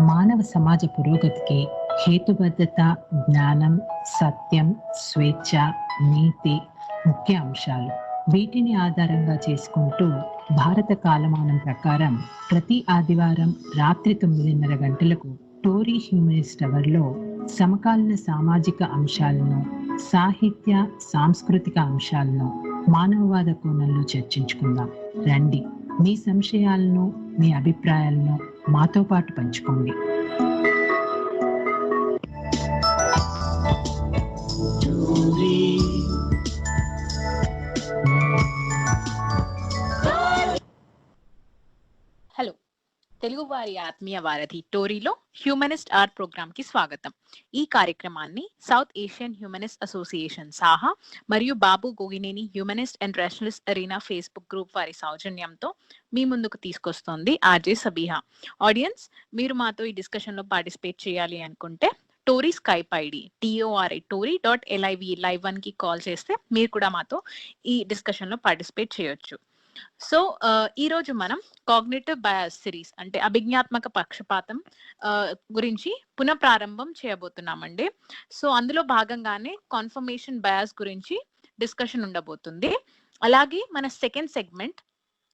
మానవ సమాజ పురోగతికి హేతుబద్ధత, జ్ఞానం, సత్యం, స్వేచ్ఛ, నీతి ముఖ్య అంశాలు. వీటిని ఆధారంగా చేసుకుంటూ భారత కాలమానం ప్రకారం ప్రతి ఆదివారం రాత్రి 9:30 గంటలకు టోరీ హ్యూమనిస్ట్ అవర్లో సమకాలీన సామాజిక అంశాలను, సాహిత్య, సాంస్కృతిక అంశాలను మానవవాద కోణంలో చర్చించుకుందాం. రండి, మీ సంశయాలను, మీ అభిప్రాయాలను మాతో పాటు పంచుకోండి. హలో, తెలుగు వారి ఆత్మీయ వారధి టోరీలో హ్యూమనిస్ట్ ఆర్ట్ ప్రోగ్రామ్ కి స్వాగతం. ఈ కార్యక్రమాన్ని south Asian humanist association SAHA మరియు Babu Gogineni humanist and rationalist arena Facebook group వారి సౌజన్యంతో మీ ముందుకు తీసుకొస్తోంది ఆర్జే సబీహా. ఆడియన్స్, మీరు మాతో ఈ డిస్కషన్ లో పార్టిసిపేట్ చేయాలి అనుకుంటే Tori Skype ID TORI.LIV live1 కి కాల్ చేస్తే మీరు కూడా మాతో ఈ డిస్కషన్ లో పార్టిసిపేట్ చేయొచ్చు. సో ఈ రోజు మనం కాగ్నిటివ్ బయాస్ సిరీస్ అంటే అభిజ్ఞాత్మక పక్షపాతం గురించి పునఃప్రారంభం చేయబోతున్నామండి. సో అందులో భాగంగానే కాన్ఫర్మేషన్ బయాస్ గురించి డిస్కషన్ ఉండబోతుంది. అలాగే మన సెకండ్ సెగ్మెంట్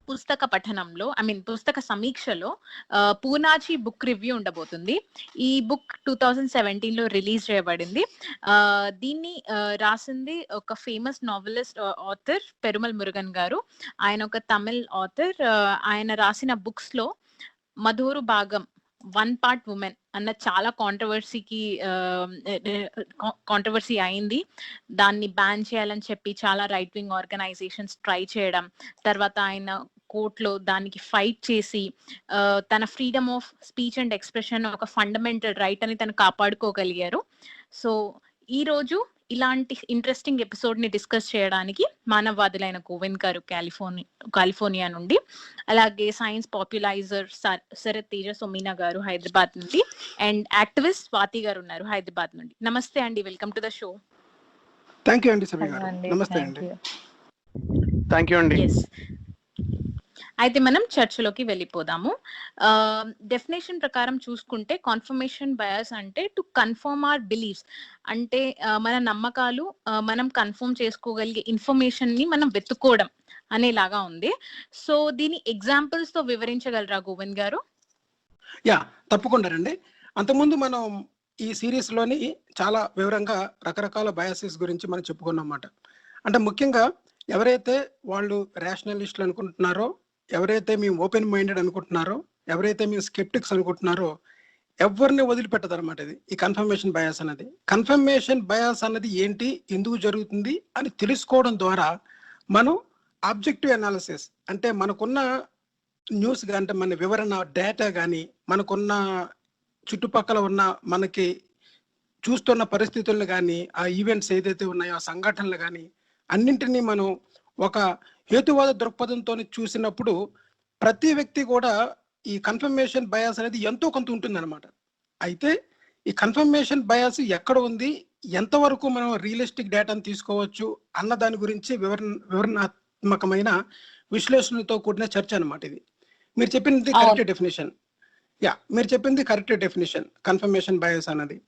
పుస్తక పఠనంలో పుస్తక సమీక్షలో పూనాచి బుక్ రివ్యూ ఉండబోతుంది. ఈ బుక్ 2017 లో రిలీజ్ చేయబడింది. దీన్ని రాసింది ఒక famous novelist author Perumal Murugan గారు. ఆయన ఒక తమిళ్ ఆథర్. ఆయన రాసిన బుక్స్ లో మధురు భాగం, 1 part ఉమెన్ అన్న చాలా కాంట్రవర్సీ అయింది. దాన్ని బ్యాన్ చేయాలని చెప్పి చాలా రైట్ వింగ్ ఆర్గనైజేషన్స్ ట్రై చేయడం, తర్వాత ఆయన కోర్టులో దానికి ఫైట్ చేసి తన freedom of speech and expression ఒక ఫండమెంటల్ రైట్ అని తను కాపాడుకోగలిగారు. సో ఈ రోజు ఇలాంటి ఇంట్రెస్టింగ్ ఎపిసోడ్ ని డిస్కస్ చేయడానికి మానవవాదులైన గోవింద్ గారు కాలిఫోర్నియా నుండి, అలాగే సైన్స్ పాపులైజర్ శరత్ తేజ సోమీనా గారు హైదరాబాద్ నుండి, అండ్ యాక్టివిస్ట్ స్వాతి గారు ఉన్నారు హైదరాబాద్ నుండి. నమస్తే అండి, welcome to the show. Thank you అండి సబీ గారు. నమస్తే అండి. థ్యాంక్ యూ అండి. అయితే మనం చర్చలోకి వెళ్ళిపోదాము. డెఫినేషన్ ప్రకారం చూసుకుంటే కాన్ఫర్మేషన్ బయాస్ అంటే టు కన్ఫర్మ్ అవర్ బిలీఫ్స్, అంటే మన నమ్మకాలు మనం కన్ఫర్మ్ చేసుకోగలిగే ఇన్ఫర్మేషన్ ని మనం వెతుక్కోవడం అనేలాగా ఉంది. సో దీని ఎగ్జాంపుల్స్ తో వివరించగలరా గోవింద్ గారు? యా, తప్పకుండా రండి. అంతకుముందు మనం ఈ సిరీస్ లోని చాలా వివరంగా రకరకాల బయాసెస్ గురించి మనం చెప్పుకున్నమాట. అంటే ముఖ్యంగా ఎవరైతే వాళ్ళు రేషనలిస్టులు అనుకుంటున్నారో, ఎవరైతే మేము ఓపెన్ మైండెడ్ అనుకుంటున్నారో, ఎవరైతే మేము స్కెప్టిక్స్ అనుకుంటున్నారో ఎవరిని వదిలిపెట్టదు అనమాట. ఇది ఈ కన్ఫర్మేషన్ బయాస్ అన్నది. కన్ఫర్మేషన్ బయాస్ అన్నది ఏంటి, ఎందుకు జరుగుతుంది అని తెలుసుకోవడం ద్వారా మనం ఆబ్జెక్టివ్ అనాలిసిస్, అంటే మనకున్న న్యూస్ అంటే మన వివరణ డేటా కానీ, మనకున్న చుట్టుపక్కల ఉన్న మనకి చూస్తున్న పరిస్థితులను కానీ, ఆ ఈవెంట్స్ ఏదైతే ఉన్నాయో ఆ సంఘటనలు కానీ అన్నింటినీ మనం ఒక హేతువాద దృక్పథంతో చూసినప్పుడు ప్రతి వ్యక్తి కూడా ఈ కన్ఫర్మేషన్ బయాస్ అనేది ఎంతో కొంత ఉంటుందన్నమాట. అయితే ఈ కన్ఫర్మేషన్ బయాస్ ఎక్కడ ఉంది, ఎంతవరకు మనం రియలిస్టిక్ డేటాను తీసుకోవచ్చు అన్న దాని గురించి వివరణాత్మకమైన విశ్లేషణతో కూడిన చర్చ అనమాట ఇది. మీరు చెప్పింది కరెక్ట్ డెఫినేషన్. మీరు చెప్పింది కరెక్ట్ డెఫినేషన్ కన్ఫర్మేషన్ బయాస్ అన్నది.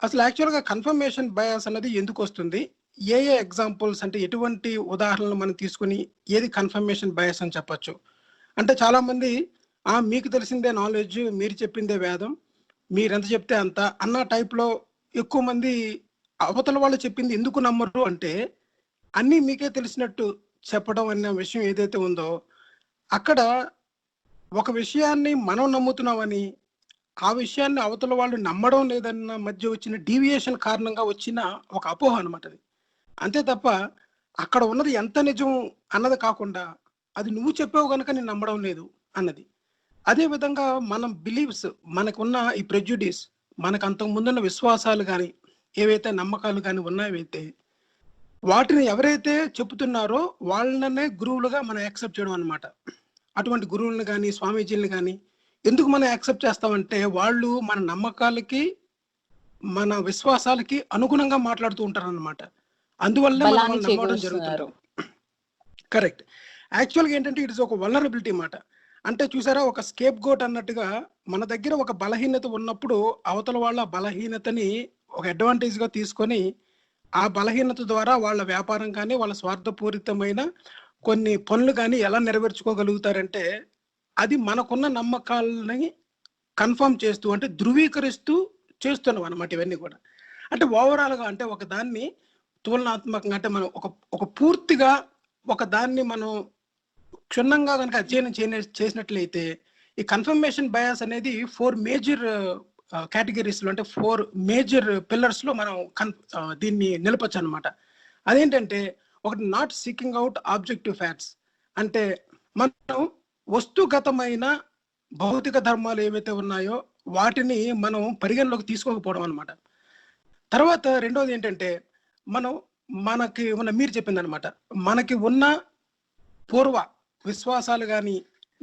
అసలు యాక్చువల్గా కన్ఫర్మేషన్ బయాస్ అన్నది ఎందుకు వస్తుంది, ఏ ఎగ్జాంపుల్స్ అంటే ఎటువంటి ఉదాహరణలు మనం తీసుకుని ఏది కన్ఫర్మేషన్ బయాస్ అని చెప్పచ్చు అంటే, చాలా మంది మీకు తెలిసిందే నాలెడ్జ్, మీరు చెప్పిందే వేదం, మీరెంత చెప్తే అంత అన్న టైప్లో ఎక్కువ మంది అవతల వాళ్ళు చెప్పింది ఎందుకు నమ్మరు అంటే, అన్నీ మీకే తెలిసినట్టు చెప్పడం అనే విషయం ఏదైతే ఉందో అక్కడ ఒక విషయాన్ని మనం నమ్ముతున్నామని, ఆ విషయాన్ని అవతల వాళ్ళు నమ్మడం లేదన్న మధ్య వచ్చిన డీవియేషన్ కారణంగా వచ్చిన ఒక అపోహ అనమాట అది. అంతే తప్ప అక్కడ ఉన్నది ఎంత నిజం అన్నది కాకుండా అది నువ్వు చెప్పావు కనుక నేను నమ్మడం లేదు అన్నది. అదే విధంగా మనం బిలీవ్స్, మనకున్న ఈ ప్రెజ్యుడిస్, మనకు అంతకు ముందున్న విశ్వాసాలు కానీ, ఏవైతే నమ్మకాలు కానీ ఉన్నాయైతే వాటిని ఎవరైతే చెబుతున్నారో వాళ్ళనే గురువులుగా మనం యాక్సెప్ట్ చేయడం అనమాట. అటువంటి గురువులను కానీ, స్వామీజీలను కానీ ఎందుకు మనం యాక్సెప్ట్ చేస్తామంటే, వాళ్ళు మన నమ్మకాలకి, మన విశ్వాసాలకి అనుగుణంగా మాట్లాడుతూ ఉంటారు అనమాట. అందువల్ల మనం నమ్మడం జరుగుతుంటారు. కరెక్ట్. యాక్చువల్గా ఏంటంటే ఇట్ ఇస్ ఒక వల్నరబిలిటీ మాట. అంటే చూసారా, ఒక స్కేప్ గోట్ అన్నట్టుగా మన దగ్గర ఒక బలహీనత ఉన్నప్పుడు అవతల వాళ్ళ బలహీనతని ఒక అడ్వాంటేజ్ గా తీసుకొని ఆ బలహీనత ద్వారా వాళ్ళ వ్యాపారం కానీ వాళ్ళ స్వార్థపూరితమైన కొన్ని పనులు కానీ ఎలా నెరవేర్చుకోగలుగుతారంటే అది మనకున్న నమ్మకాలని కన్ఫర్మ్ చేస్తూ అంటే ధృవీకరిస్తూ చేస్తున్నాం అన్నమాట ఇవన్నీ కూడా. అంటే ఓవరాల్గా అంటే ఒక దాన్ని తులనాత్మకంగా అంటే మనం ఒక పూర్తిగా ఒక దాన్ని మనం క్షుణ్ణంగా కనుక అధ్యయనం చేసినట్లయితే ఈ కన్ఫర్మేషన్ బయాస్ అనేది 4 మేజర్ కేటగిరీస్లో అంటే 4 మేజర్ పిల్లర్స్లో మనం దీన్ని నిలపచ్చు అనమాట. అదేంటంటే ఒకటి not seeking out objective facts, అంటే మనం వస్తుగతమైన భౌతిక ధర్మాలు ఏవైతే ఉన్నాయో వాటిని మనం పరిగణలోకి తీసుకోకపోవడం అనమాట. తర్వాత రెండోది ఏంటంటే మనకి ఉన్న మీరు చెప్పింది అనమాట, మనకి ఉన్న పూర్వ విశ్వాసాలు కానీ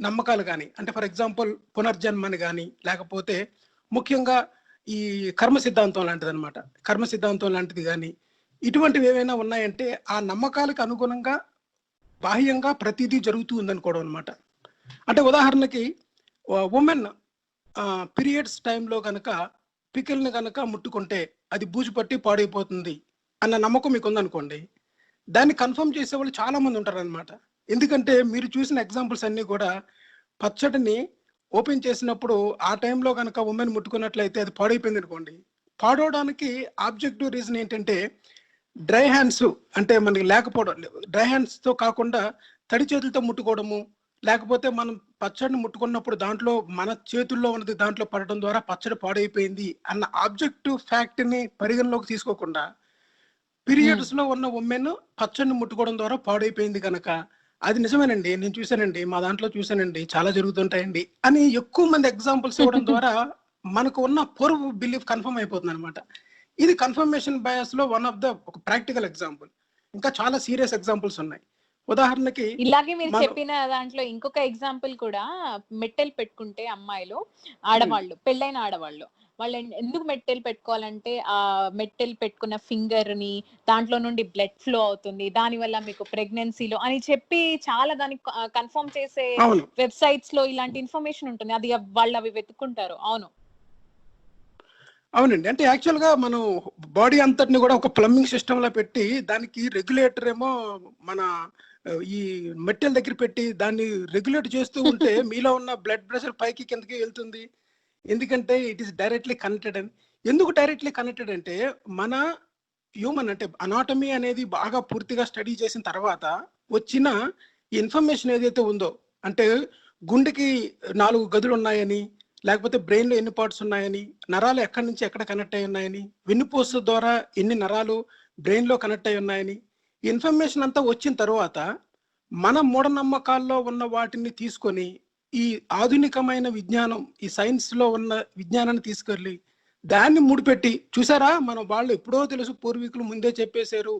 నమ్మకాలు కానీ అంటే ఫర్ ఎగ్జాంపుల్ పునర్జన్మని కానీ లేకపోతే ముఖ్యంగా ఈ కర్మ సిద్ధాంతం లాంటిది అనమాట, కర్మ సిద్ధాంతం లాంటిది కానీ ఇటువంటివి ఏవైనా ఉన్నాయంటే ఆ నమ్మకాలకు అనుగుణంగా బాహ్యంగా ప్రతిదీ జరుగుతూ ఉందనుకోవడం అనమాట. అంటే ఉదాహరణకి ఉమెన్ పీరియడ్స్ టైంలో కనుక పికిల్ని కనుక ముట్టుకుంటే అది బూజు పట్టి పాడైపోతుంది అన్న నమ్మకం మీకు ఉందనుకోండి, దాన్ని కన్ఫర్మ్ చేసే వాళ్ళు చాలా మంది ఉంటారు అనమాట. ఎందుకంటే మీరు చూసిన ఎగ్జాంపుల్స్ అన్నీ కూడా పచ్చడిని ఓపెన్ చేసినప్పుడు ఆ టైంలో కనుక ఉమెన్ ముట్టుకున్నట్లయితే అది పాడైపోయింది అనుకోండి. పాడవడానికి ఆబ్జెక్టివ్ రీజన్ ఏంటంటే డ్రై హ్యాండ్స్ అంటే మనకి లేకపోవడం, డ్రై హ్యాండ్స్తో కాకుండా తడి చేతులతో ముట్టుకోవడము, లేకపోతే మనం పచ్చడిని ముట్టుకున్నప్పుడు దాంట్లో మన చేతుల్లో ఉన్నది దాంట్లో పడడం ద్వారా పచ్చడి పాడైపోయింది అన్న ఆబ్జెక్టివ్ ఫ్యాక్ట్ని పరిగణలోకి తీసుకోకుండా పీరియడ్స్ లో ఉన్న ఉమెన్ పచ్చడిని ముట్టుకోవడం ద్వారా పాడైపోయింది కనుక అది నిజమేనండి, నేను చూశానండి, మా దాంట్లో చూశానండి, చాలా జరుగుతుంటాయండి అని ఎక్కువ మంది ఎగ్జాంపుల్స్ ఇవ్వడం ద్వారా మనకు ఉన్న పూర్వ బిలీఫ్ కన్ఫర్మ్ అయిపోతుంది అనమాట. ఇది కన్ఫర్మేషన్ బయాస్ లో వన్ ఆఫ్ ద ఒక ప్రాక్టికల్ ఎగ్జాంపుల్. ఇంకా చాలా సీరియస్ ఎగ్జాంపుల్స్ ఉన్నాయి. ఉదాహరణకి ఇలాగే మీరు చెప్పిన దాంట్లో ఇంకొక ఎగ్జాంపుల్ కూడా, మెట్టెలు పెట్టుకుంటే అమ్మాయిలు, ఆడవాళ్ళు, పెళ్ళైన ఆడవాళ్ళు వాళ్ళు ఎందుకు మెట్టెలు పెట్టుకోవాలంటే ఆ మెట్టెలు పెట్టుకున్న ఫింగర్ ని దాంట్లో నుండి బ్లడ్ ఫ్లో అవుతుంది, దాని వల్ల మీకు ప్రెగ్నెన్సీలో అని చెప్పి చాలా దానికి కన్ఫర్మ్ చేసే వెబ్సైట్స్ లో ఇలాంటి ఇన్ఫర్మేషన్ ఉంటుంది. అది వాళ్ళు అవి వెతుక్కుంటారు. అవునండి, అంటే యాక్చువల్ గా మనం బాడీ అంతటిని కూడా ఒక ప్లంబింగ్ సిస్టమ్ లో పెట్టి దానికి రెగ్యులేటర్ ఏమో మన ఈ మెట్టెల దగ్గర పెట్టి దాన్ని రెగ్యులేట్ చేస్తూ ఉంటే మీలో ఉన్న బ్లడ్ ప్రెషర్ పైకి కిందకి వెళ్తుంది. ఎందుకంటే ఇట్ ఈస్ డైరెక్ట్లీ కనెక్టెడ్ అని. ఎందుకు డైరెక్ట్లీ కనెక్టెడ్ అంటే మన హ్యూమన్ అంటే అనాటమీ అనేది బాగా పూర్తిగా స్టడీ చేసిన తర్వాత వచ్చిన ఇన్ఫర్మేషన్ ఏదైతే ఉందో, అంటే గుండెకి 4 గదులు ఉన్నాయని, లేకపోతే బ్రెయిన్ లో ఎన్ని పార్ట్స్ ఉన్నాయని, నరాలు ఎక్కడి నుంచి ఎక్కడ కనెక్ట్ అయి ఉన్నాయని, వెన్నుపూస ద్వారా ఎన్ని నరాలు బ్రెయిన్ లో కనెక్ట్ అయి ఉన్నాయని ఇన్ఫర్మేషన్ అంతా వచ్చిన తర్వాత మన మూఢనమ్మకాల్లో ఉన్న వాటిని తీసుకొని ఈ ఆధునికమైన విజ్ఞానం, ఈ సైన్స్ లో ఉన్న విజ్ఞానాన్ని తీసుకెళ్ళి దాన్ని ముడిపెట్టి చూసారా మనం వాళ్ళు ఎప్పుడో తెలుసు పూర్వీకులు ముందే చెప్పేశారు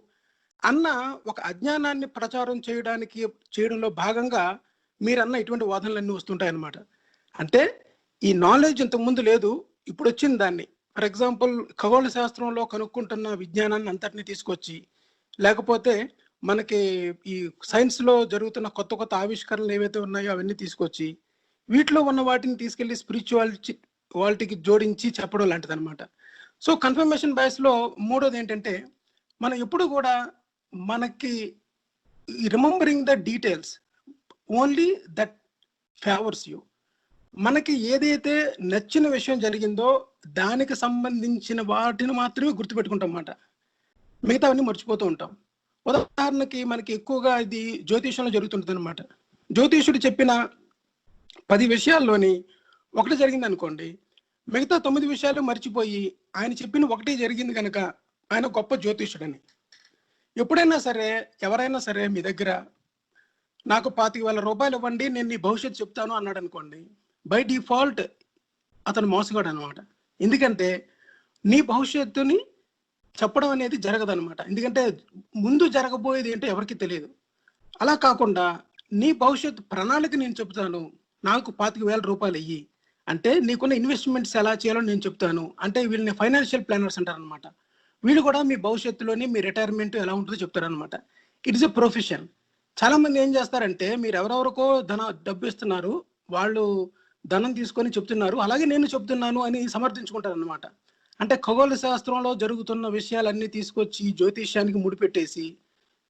అన్న ఒక అజ్ఞానాన్ని ప్రచారం చేయడంలో భాగంగా మీరన్న ఇటువంటి వాదనలన్నీ వస్తుంటాయన్నమాట. అంటే ఈ నాలెడ్జ్ ఇంతకుముందు లేదు, ఇప్పుడు వచ్చింది దాన్ని. ఫర్ ఎగ్జాంపుల్ ఖగోళ శాస్త్రంలో కనుక్కుంటున్న విజ్ఞానాన్ని అంతటిని తీసుకొచ్చి, లేకపోతే మనకి ఈ సైన్స్ లో జరుగుతున్న కొత్త కొత్త ఆవిష్కరణలు ఏవైతే ఉన్నాయో అవన్నీ తీసుకొచ్చి వీటిలో ఉన్న వాటిని తీసుకెళ్లి స్పిరిచువాలిటీకి జోడించి చెప్పడం లాంటిది అనమాట. సో కన్ఫర్మేషన్ బయాస్ లో మూడోది ఏంటంటే మనం ఎప్పుడు కూడా మనకి remembering the details only that favours you. మనకి ఏదైతే నచ్చిన విషయం జరిగిందో దానికి సంబంధించిన వాటిని మాత్రమే గుర్తుపెట్టుకుంటాం అన్నమాట, మిగతావన్నీ మర్చిపోతూ ఉంటాం. ఉదాహరణకి మనకి ఎక్కువగా ఇది జ్యోతిషంలో జరుగుతుంటుంది అనమాట. జ్యోతిషుడు చెప్పిన 10 విషయాల్లోని ఒకటి జరిగింది అనుకోండి, మిగతా 9 విషయాలు మర్చిపోయి ఆయన చెప్పిన ఒకటి జరిగింది కనుక ఆయన గొప్ప జ్యోతిషుడని. ఎప్పుడైనా సరే ఎవరైనా సరే మీ దగ్గర నాకు 25,000 రూపాయలు ఇవ్వండి నేను నీ భవిష్యత్తు చెప్తాను అన్నాడు అనుకోండి, బై డిఫాల్ట్ అతను మోసగాడు అనమాట. ఎందుకంటే నీ భవిష్యత్తుని చెప్పడం అనేది జరగదనమాట. ఎందుకంటే ముందు జరగబోయేది ఏంటో ఎవరికి తెలియదు. అలా కాకుండా నీ భవిష్యత్తు ప్రణాళిక నేను చెప్తాను, నాకు 25,000 రూపాయలు ఇయ్యి అంటే నీకున్న ఇన్వెస్ట్మెంట్స్ ఎలా చేయాలో నేను చెప్తాను అంటే వీళ్ళని ఫైనాన్షియల్ ప్లానర్స్ అంటారు అనమాట. వీళ్ళు కూడా మీ భవిష్యత్తులోని మీ రిటైర్మెంట్ ఎలా ఉంటుందో చెప్తారనమాట. It is a profession. చాలా మంది ఏం చేస్తారంటే మీరు ఎవరెవరికో డబ్బు ఇస్తున్నారు, వాళ్ళు ధనం తీసుకొని చెప్తున్నారు, అలాగే నేను చెప్తున్నాను అని సమర్థించుకుంటారు అనమాట. అంటే ఖగోళ శాస్త్రంలో జరుగుతున్న విషయాలన్నీ తీసుకొచ్చి జ్యోతిష్యానికి ముడిపెట్టేసి,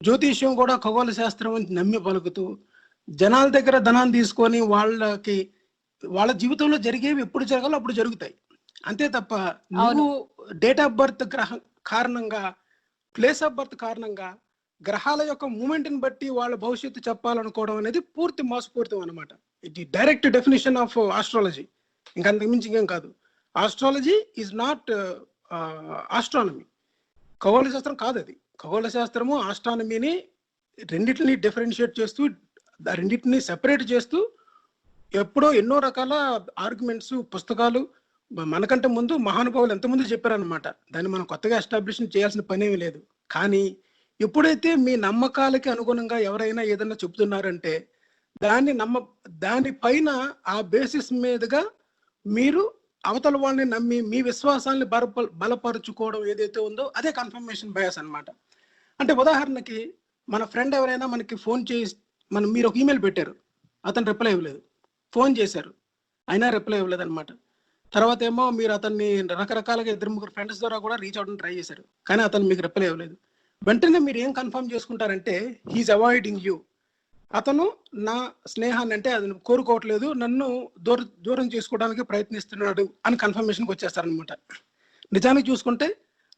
జ్యోతిష్యం కూడా ఖగోళ శాస్త్రం అని నమ్మి పలుకుతూ జనాల దగ్గర ధనాన్ని తీసుకొని వాళ్ళ జీవితంలో జరిగేవి ఎప్పుడు జరగాలో అప్పుడు జరుగుతాయి. అంతే తప్ప నువ్వు డేట్ ఆఫ్ బర్త్ కారణంగా, ప్లేస్ ఆఫ్ బర్త్ కారణంగా, గ్రహాల యొక్క మూమెంట్ని బట్టి వాళ్ళ భవిష్యత్తు చెప్పాలనుకోవడం అనేది పూర్తి మోసపూరితం అనమాట. ఇది డైరెక్ట్ డెఫినేషన్ ఆఫ్ ఆస్ట్రాలజీ, ఇంకంతకు మించి ఇంకేం కాదు. Astrology is not astronomy. ఖగోళ శాస్త్రం కాదు అది. ఖగోళ శాస్త్రము ఆస్ట్రానమీని రెండింటిని డిఫరెన్షియేట్ చేస్తూ, రెండింటిని సెపరేట్ చేస్తూ ఎప్పుడో ఎన్నో రకాల ఆర్గ్యుమెంట్స్, పుస్తకాలు మనకంటే ముందు మహానుభావులు ఎంతమంది చెప్పారనమాట. దాన్ని మనం కొత్తగా ఎస్టాబ్లిష్ చేయాల్సిన పనేమీ లేదు. కానీ ఎప్పుడైతే మీ నమ్మకాలకి అనుగుణంగా ఎవరైనా ఏదైనా చెప్తున్నారంటే దానిపైన ఆ బేసిస్ మీదుగా మీరు అవతల వాళ్ళని నమ్మి మీ విశ్వాసాన్ని బలపరుచుకోవడం ఏదైతే ఉందో అదే కన్ఫర్మేషన్ బయాస్ అనమాట. అంటే ఉదాహరణకి మన ఫ్రెండ్ ఎవరైనా మనకి ఫోన్ చేసి మీరు ఒక ఈమెయిల్ పెట్టారు, అతను రిప్లై ఇవ్వలేదు. ఫోన్ చేశారు, అయినా రిప్లై ఇవ్వలేదు అనమాట. తర్వాత ఏమో మీరు అతన్ని రకరకాలుగా 2-3 ఫ్రెండ్స్ ద్వారా కూడా రీచ్ అవ్వడం ట్రై చేశారు, కానీ అతను మీకు రిప్లై ఇవ్వలేదు. వెంటనే మీరు ఏం కన్ఫర్మ్ చేసుకుంటారంటే హీఈస్ అవాయిడింగ్ యూ. అతను నా స్నేహాన్ని, అంటే అది కోరుకోవట్లేదు, నన్ను దూరం చేసుకోవడానికి ప్రయత్నిస్తున్నాడు అని కన్ఫర్మేషన్కి వచ్చేస్తారనమాట. నిజానికి చూసుకుంటే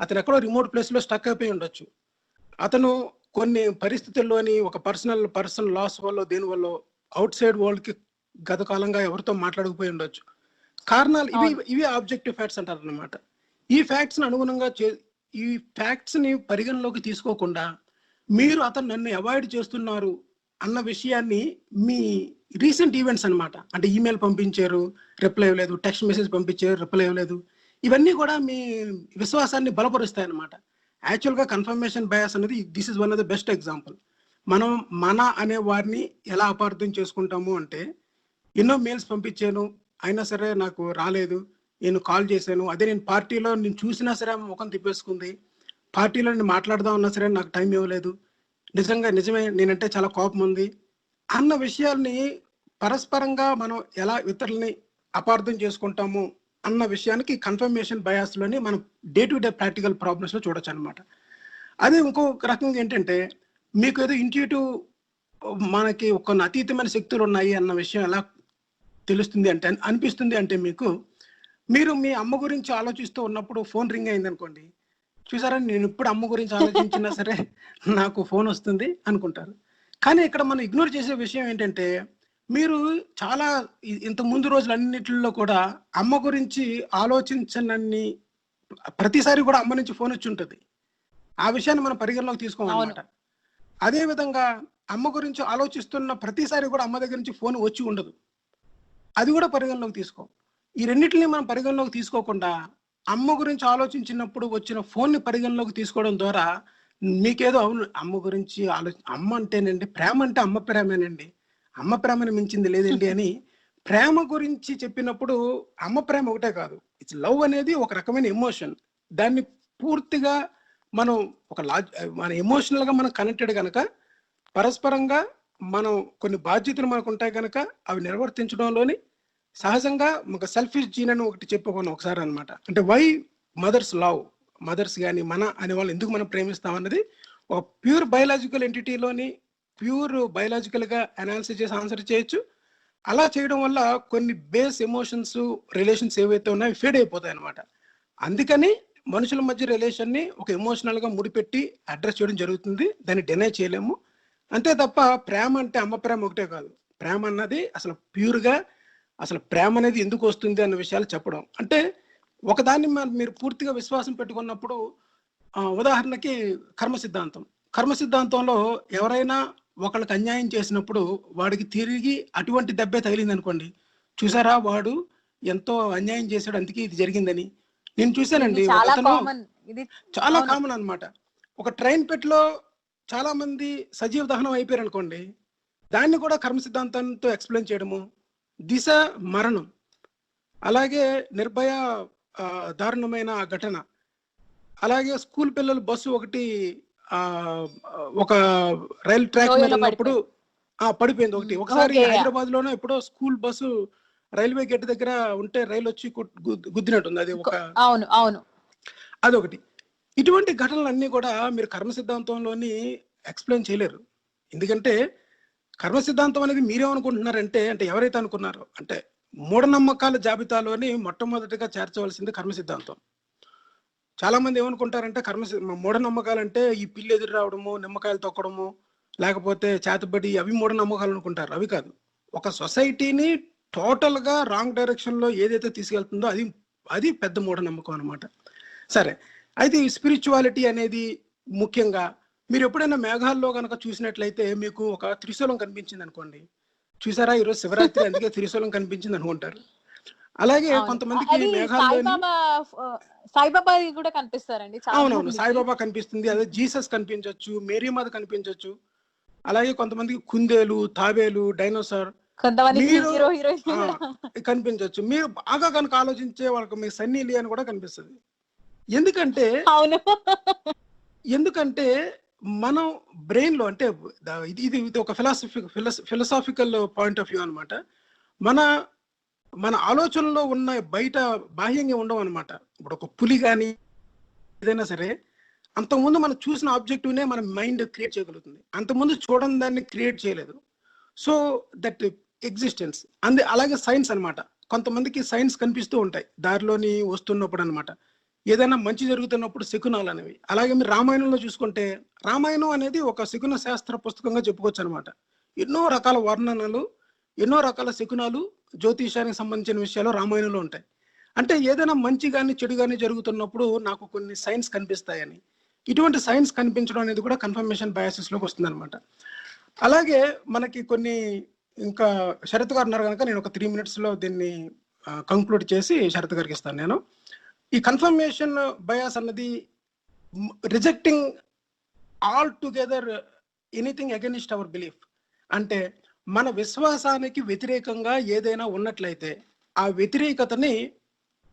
అతను ఎక్కడో రిమోట్ ప్లేస్లో స్టక్ అయిపోయి ఉండొచ్చు. అతను కొన్ని పరిస్థితుల్లోని ఒక పర్సనల్ లాస్ వల్ల, దేనివల్ల అవుట్ సైడ్ వరల్డ్కి గత కాలంగా ఎవరితో మాట్లాడకపోయి ఉండొచ్చు. కారణాలు ఇవి ఆబ్జెక్టివ్ ఫ్యాక్ట్స్ అంటారు అనమాట. ఈ ఫ్యాక్ట్స్ని అనుగుణంగా ఈ ఫ్యాక్ట్స్ని పరిగణలోకి తీసుకోకుండా మీరు అతను నన్ను అవాయిడ్ చేస్తున్నారు అన్న విషయాన్ని మీ రీసెంట్ ఈవెంట్స్ అనమాట, అంటే ఈమెయిల్ పంపించారు, రిప్లై ఇవ్వలేదు, టెక్స్ట్ మెసేజ్ పంపించారు, రిప్లై ఇవ్వలేదు, ఇవన్నీ కూడా మీ విశ్వాసాన్ని బలపరుస్తాయి అనమాట. యాక్చువల్గా కన్ఫర్మేషన్ బయాస్ అనేది this is one of the best example. మనం మన అనే వారిని ఎలా అపార్థం చేసుకుంటాము అంటే, ఎన్నో మెయిల్స్ పంపించాను అయినా సరే నాకు రాలేదు, నేను కాల్ చేశాను, అదే నేను పార్టీలో నేను చూసినా సరే ముఖం తిప్పేసుకుంది, పార్టీలో నేను మాట్లాడదాం అన్నా సరే నాకు టైం ఇవ్వలేదు, నిజమే నేనంటే చాలా కోపం ఉంది అన్న విషయాల్ని పరస్పరంగా మనం ఎలా ఇతరులని అపార్థం చేసుకుంటాము అన్న విషయానికి కన్ఫర్మేషన్ బయాస్లోని మనం డే టు డే ప్రాక్టికల్ ప్రాబ్లమ్స్లో చూడొచ్చు అనమాట. అదే ఇంకొక రకంగా ఏంటంటే, మీకు ఏదో ఇంట్యూటివ్ మనకి కొన్ని అతీతమైన శక్తులు ఉన్నాయి అన్న విషయం ఎలా తెలుస్తుంది అంటే, అనిపిస్తుంది అంటే, మీరు మీ అమ్మ గురించి ఆలోచిస్తూ ఉన్నప్పుడు ఫోన్ రింగ్ అయింది అనుకోండి, చూసారా నేను ఇప్పుడు అమ్మ గురించి ఆలోచించినా సరే నాకు ఫోన్ వస్తుంది అనుకుంటారు. కానీ ఇక్కడ మనం ఇగ్నోర్ చేసే విషయం ఏంటంటే, మీరు చాలా ఇంత ముందు రోజులన్నిటిలో కూడా అమ్మ గురించి ఆలోచించనన్ని ప్రతిసారి కూడా అమ్మ నుంచి ఫోన్ వచ్చి ఉంటుంది. ఆ విషయాన్ని మనం పరిగణలోకి తీసుకోవాలన్నమాట. అదే విధంగా అమ్మ గురించి ఆలోచిస్తున్న ప్రతిసారి కూడా అమ్మ దగ్గర నుంచి ఫోన్ వచ్చి ఉండదు, అది కూడా పరిగణలోకి తీసుకో. ఈ రెండింటిని మనం పరిగణలోకి తీసుకోకుండా అమ్మ గురించి ఆలోచించినప్పుడు వచ్చిన ఫోన్ని పరిగణలోకి తీసుకోవడం ద్వారా మీకేదో అవును అమ్మ గురించి అమ్మ అంటేనండి ప్రేమ, అంటే అమ్మ ప్రేమేనండి, అమ్మ ప్రేమని మించింది లేదండి అని ప్రేమ గురించి చెప్పినప్పుడు అమ్మ ప్రేమ ఒకటే కాదు, ఇట్స్ లవ్ అనేది ఒక రకమైన ఎమోషన్. దాన్ని పూర్తిగా మనం మన ఎమోషనల్గా మనం కనెక్టెడ్ కనుక, పరస్పరంగా మనం కొన్ని బాధ్యతలు మనకు ఉంటాయి కనుక అవి నిర్వర్తించడంలోని సహజంగా ఒక సెల్ఫిష్ జీన్ అని ఒకటి చెప్పుకున్నాం ఒకసారి అనమాట. అంటే వై మదర్స్ లవ్, మదర్స్ కానీ మన అనే వాళ్ళు ఎందుకు మనం ప్రేమిస్తాం అన్నది ఒక ప్యూర్ బయలాజికల్ ఎంటిటీలోని ప్యూర్ బయలాజికల్గా అనాలిసిస్ చేసి ఆన్సర్ చేయొచ్చు. అలా చేయడం వల్ల కొన్ని బేస్ ఎమోషన్స్, రిలేషన్స్ ఏవైతే ఉన్నాయో ఫేడ్ అయిపోతాయి అనమాట. అందుకని మనుషుల మధ్య రిలేషన్ని ఒక ఎమోషనల్గా ముడిపెట్టి అడ్రస్ చేయడం జరుగుతుంది, దాన్ని డినై చేయలేము. అంతే తప్ప ప్రేమ అంటే అమ్మ ప్రేమ ఒకటే కాదు, ప్రేమ అన్నది అసలు ప్యూర్గా అసలు ప్రేమ అనేది ఎందుకు వస్తుంది అన్న విషయాలు చెప్పడం. అంటే ఒకదాన్ని మీరు పూర్తిగా విశ్వాసం పెట్టుకున్నప్పుడు, ఉదాహరణకి కర్మ సిద్ధాంతంలో ఎవరైనా ఒకళ్ళకి అన్యాయం చేసినప్పుడు వాడికి తిరిగి అటువంటి దెబ్బే తగిలింది అనుకోండి, చూసారా వాడు ఎంతో అన్యాయం చేశాడు అందుకే ఇది జరిగిందని. నేను చూశానండి, చాలా కామన్ అనమాట. ఒక ట్రైన్ పెట్టులో చాలా మంది సజీవ దహనం అయిపోయారు అనుకోండి, దాన్ని కూడా కర్మ సిద్ధాంతంతో ఎక్స్ప్లెయిన్ చేయడము, దిశ మరణం, అలాగే నిర్భయ దారుణమైన ఘటన, అలాగే స్కూల్ పిల్లలు బస్సు ఒకటి ఒక రైలు ట్రాక్ మీద ఉన్నప్పుడు పడిపోయింది ఒకటి. ఒకసారి ఓకే. హైదరాబాద్ లోనే ఎప్పుడో స్కూల్ బస్సు రైల్వే గేట్ దగ్గర ఉంటే రైలు వచ్చి గుద్దినట్టుంది. అది ఒక అవును, అవును. అదొకటి. ఇటువంటి ఘటనలన్నీ కూడా మీరు కర్మ సిద్ధాంతంలోని ఎక్స్ప్లెయిన్ చేయలేరు. ఎందుకంటే కర్మ సిద్ధాంతం అనేది మీరేమనుకుంటున్నారంటే, అంటే ఎవరైతే అనుకున్నారో, అంటే మూఢనమ్మకాల జాబితాలోని మొట్టమొదటిగా చేర్చవలసింది కర్మ సిద్ధాంతం. చాలా మంది ఏమనుకుంటారంటే మూఢనమ్మకాలంటే ఈ పిల్లి ఎదురు రావడము, నిమ్మకాయలు తొక్కడము, లేకపోతే చేతబడి, అవి మూఢనమ్మకాలు అనుకుంటారు. అవి కాదు. ఒక సొసైటీని టోటల్ గా రాంగ్ డైరెక్షన్ లో ఏదైతే తీసుకెళ్తుందో అది పెద్ద మూఢనమ్మకం అనమాట. సరే, అయితే ఈ స్పిరిచువాలిటీ అనేది ముఖ్యంగా మీరు ఎప్పుడైనా మేఘాల్లో కనుక చూసినట్లయితే మీకు ఒక త్రిశూలం కనిపించింది అనుకోండి, చూసారా ఈరోజు శివరాత్రి అందుకే త్రిశూలం కనిపించింది అనుకుంటారు. అలాగే కొంతమందికి మేఘాల్లోని సాయిబాబా కూడా కనిపిస్తారండి. అవునవును, సాయిబాబా కనిపిస్తుంది, అదే జీసస్ కనిపించవచ్చు, మేరీమాత కనిపించవచ్చు. అలాగే కొంతమందికి కుందేలు, తాబేలు, డైనోసార్ కనిపించవచ్చు. మీరు బాగా కనుక ఆలోచించే వాళ్ళకి మీ సన్నీ లియోన్ కూడా కనిపిస్తుంది. ఎందుకంటే మనం బ్రెయిన్ లో, అంటే ఇది ఒక ఫిలసాఫికల్ పాయింట్ ఆఫ్ వ్యూ అనమాట. మన ఆలోచనలో ఉన్న బయట బాహ్యంగా ఉండవు అనమాట. ఇప్పుడు ఒక పులి కానీ ఏదైనా సరే, అంతకుముందు మనం చూసిన ఆబ్జెక్టివ్నే మన మైండ్ క్రియేట్ చేయగలుగుతుంది. అంతకుముందు చూడని దాన్ని క్రియేట్ చేయలేదు. సో దట్ ఎగ్జిస్టెన్స్ అలాగే సైన్స్ అనమాట. కొంతమందికి సైన్స్ కనిపిస్తూ ఉంటాయి దారిలోని వస్తున్నప్పుడు అనమాట. ఏదైనా మంచి జరుగుతున్నప్పుడు శకునాలు అనేవి. అలాగే మీరు రామాయణంలో చూసుకుంటే, రామాయణం అనేది ఒక శకున శాస్త్ర పుస్తకంగా చెప్పుకోవచ్చు అనమాట. ఎన్నో రకాల వర్ణనలు, ఎన్నో రకాల శకునాలు, జ్యోతిషానికి సంబంధించిన విషయాలు రామాయణంలో ఉంటాయి. అంటే ఏదైనా మంచి కానీ చెడు కానీ జరుగుతున్నప్పుడు నాకు కొన్ని సైన్స్ కనిపిస్తాయని. ఇటువంటి సైన్స్ కనిపించడం అనేది కూడా కన్ఫర్మేషన్ బయాసిస్ లోకి వస్తుంది అనమాట. అలాగే మనకి కొన్ని, ఇంకా శరత్ గారు ఉన్నారు కనుక నేను ఒక 3 minutes లో దీన్ని కంక్లూడ్ చేసి శరత్ గారికి ఇస్తాను నేను. ఈ కన్ఫర్మేషన్ బయాస్ అన్నది rejecting altogether anything against our belief. అంటే మన విశ్వాసానికి వ్యతిరేకంగా ఏదైనా ఉన్నట్లయితే ఆ వ్యతిరేకతని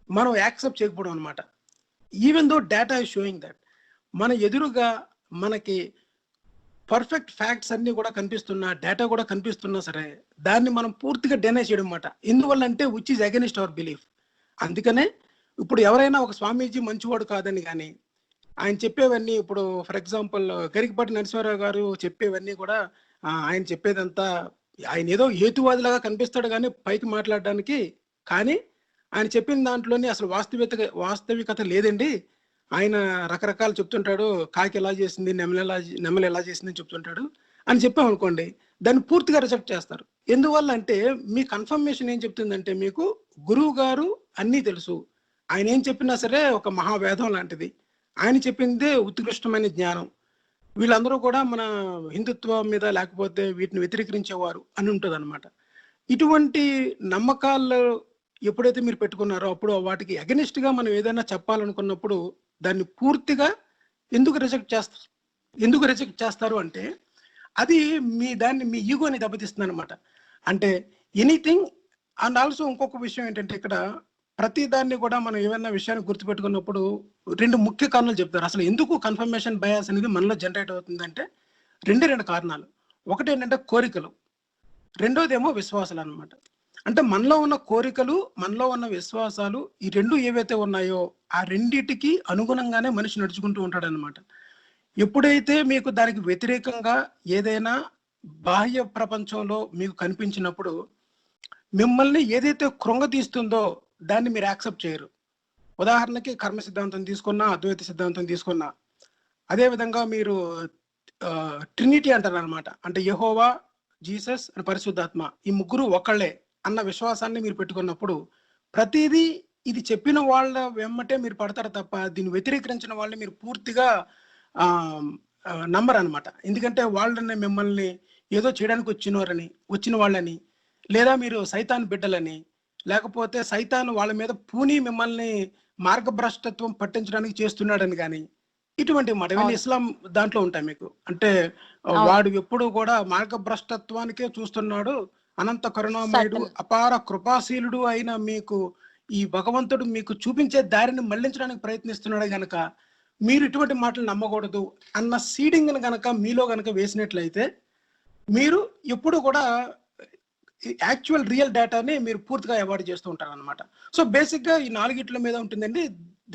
మనం యాక్సెప్ట్ చేయకపోవడం అనమాట. Even though data is showing that, మన ఎదురుగా మనకి పర్ఫెక్ట్ ఫ్యాక్ట్స్ అన్ని కూడా కనిపిస్తున్నా, డేటా కూడా కనిపిస్తున్నా సరే దాన్ని మనం పూర్తిగా డెనై చేయడం అనమాట. ఎందువల్ల అంటే which is against our belief. అందుకనే ఇప్పుడు ఎవరైనా ఒక స్వామీజీ మంచివాడు కాదని కానీ ఆయన చెప్పేవన్నీ, ఇప్పుడు ఫర్ ఎగ్జాంపుల్ గరికపాటి నరసింహారావు గారు చెప్పేవన్నీ కూడా ఆయన చెప్పేదంతా, ఆయన ఏదో హేతువాదిలాగా కనిపిస్తాడు కానీ పైకి మాట్లాడడానికి, కానీ ఆయన చెప్పిన దాంట్లోనే అసలు వాస్తవికత లేదండి. ఆయన రకరకాలు చెప్తుంటాడు, కాకి ఎలా చేసింది, నెమలి ఎలా చేసింది చెప్తుంటాడు అని చెప్పామనుకోండి, దాన్ని పూర్తిగా రిజెక్ట్ చేస్తారు. ఎందువల్ల అంటే మీ కన్ఫర్మేషన్ ఏం చెప్తుందంటే, మీకు గురువు గారు అన్నీ తెలుసు, ఆయన ఏం చెప్పినా సరే ఒక మహావేదం లాంటిది, ఆయన చెప్పిందే ఉత్కృష్టమైన జ్ఞానం, వీళ్ళందరూ కూడా మన హిందుత్వం మీద లేకపోతే వీటిని వ్యతిరేకించేవారు అని ఉంటుంది అనమాట. ఇటువంటి నమ్మకాలు ఎప్పుడైతే మీరు పెట్టుకున్నారో అప్పుడు వాటికి అగెనిస్ట్ గా మనం ఏదైనా చెప్పాలనుకున్నప్పుడు దాన్ని పూర్తిగా ఎందుకు రిజెక్ట్ చేస్తారు అంటే అది మీ ఈగోని దెబ్బతీస్తుంది అనమాట. అంటే ఎనీథింగ్. అండ్ ఆల్సో ఇంకొక విషయం ఏంటంటే, ఇక్కడ ప్రతి దాన్ని కూడా మనం ఏమైనా విషయాన్ని గుర్తుపెట్టుకున్నప్పుడు 2 ముఖ్య కారణాలు చెప్తారు. అసలు ఎందుకు కన్ఫర్మేషన్ బయాస్ అనేది మనలో జనరేట్ అవుతుందంటే 2 కారణాలు. ఒకటి ఏంటంటే కోరికలు, రెండోదేమో విశ్వాసాలు అనమాట. అంటే మనలో ఉన్న కోరికలు, మనలో ఉన్న విశ్వాసాలు, ఈ 2 ఏవైతే ఉన్నాయో ఆ రెండిటికి అనుగుణంగానే మనిషి నడుచుకుంటూ ఉంటాడు అనమాట. ఎప్పుడైతే మీకు దానికి వ్యతిరేకంగా ఏదైనా బాహ్య ప్రపంచంలో మీకు కనిపించినప్పుడు మిమ్మల్ని ఏదైతే కృంగతీస్తుందో దాన్ని మీరు యాక్సెప్ట్ చేయరు. ఉదాహరణకి కర్మ సిద్ధాంతం తీసుకున్నా, అద్వైత సిద్ధాంతం తీసుకున్నా, అదేవిధంగా మీరు ట్రినిటీ అంటారు అనమాట. అంటే యెహోవా, జీసస్, పరిశుద్ధాత్మ, ఈ ముగ్గురు ఒకళ్ళే అన్న విశ్వాసాన్ని మీరు పెట్టుకున్నప్పుడు ప్రతిదీ ఇది చెప్పిన వాళ్ళ వెమ్మటే మీరు పడతారు తప్ప దీన్ని వ్యతిరేకించిన వాళ్ళని మీరు పూర్తిగా నమ్మరు అనమాట. ఎందుకంటే వాళ్ళని మిమ్మల్ని ఏదో చేయడానికి వచ్చిన వాళ్ళని, లేదా మీరు సైతాన్ బిడ్డలని, లేకపోతే సైతాన్ వాళ్ళ మీద పూని మిమ్మల్ని మార్గభ్రష్టత్వం పట్టించడానికి చేస్తున్నాడని కానీ, ఇటువంటి మాట ఇవన్నీ ఇస్లాం దాంట్లో ఉంటాయి మీకు. అంటే వాడు ఎప్పుడు కూడా మార్గభ్రష్టత్వానికే చూస్తున్నాడు, అనంత కరుణామయుడు, అపార కృపాశీలుడు అయిన మీకు ఈ భగవంతుడు మీకు చూపించే దారిని మళ్లించడానికి ప్రయత్నిస్తున్నాడు గనక మీరు ఇటువంటి మాటలు నమ్మకూడదు అన్న సీడింగ్ గనక మీలో గనక వేసినట్లయితే మీరు ఎప్పుడు కూడా యాక్చువల్ రియల్ డేటాని మీరు పూర్తిగా అవాయిడ్ చేస్తూ ఉంటారు అనమాట. సో బేసిక్గా ఈ నాలుగిట్ల మీద ఉంటుందండి.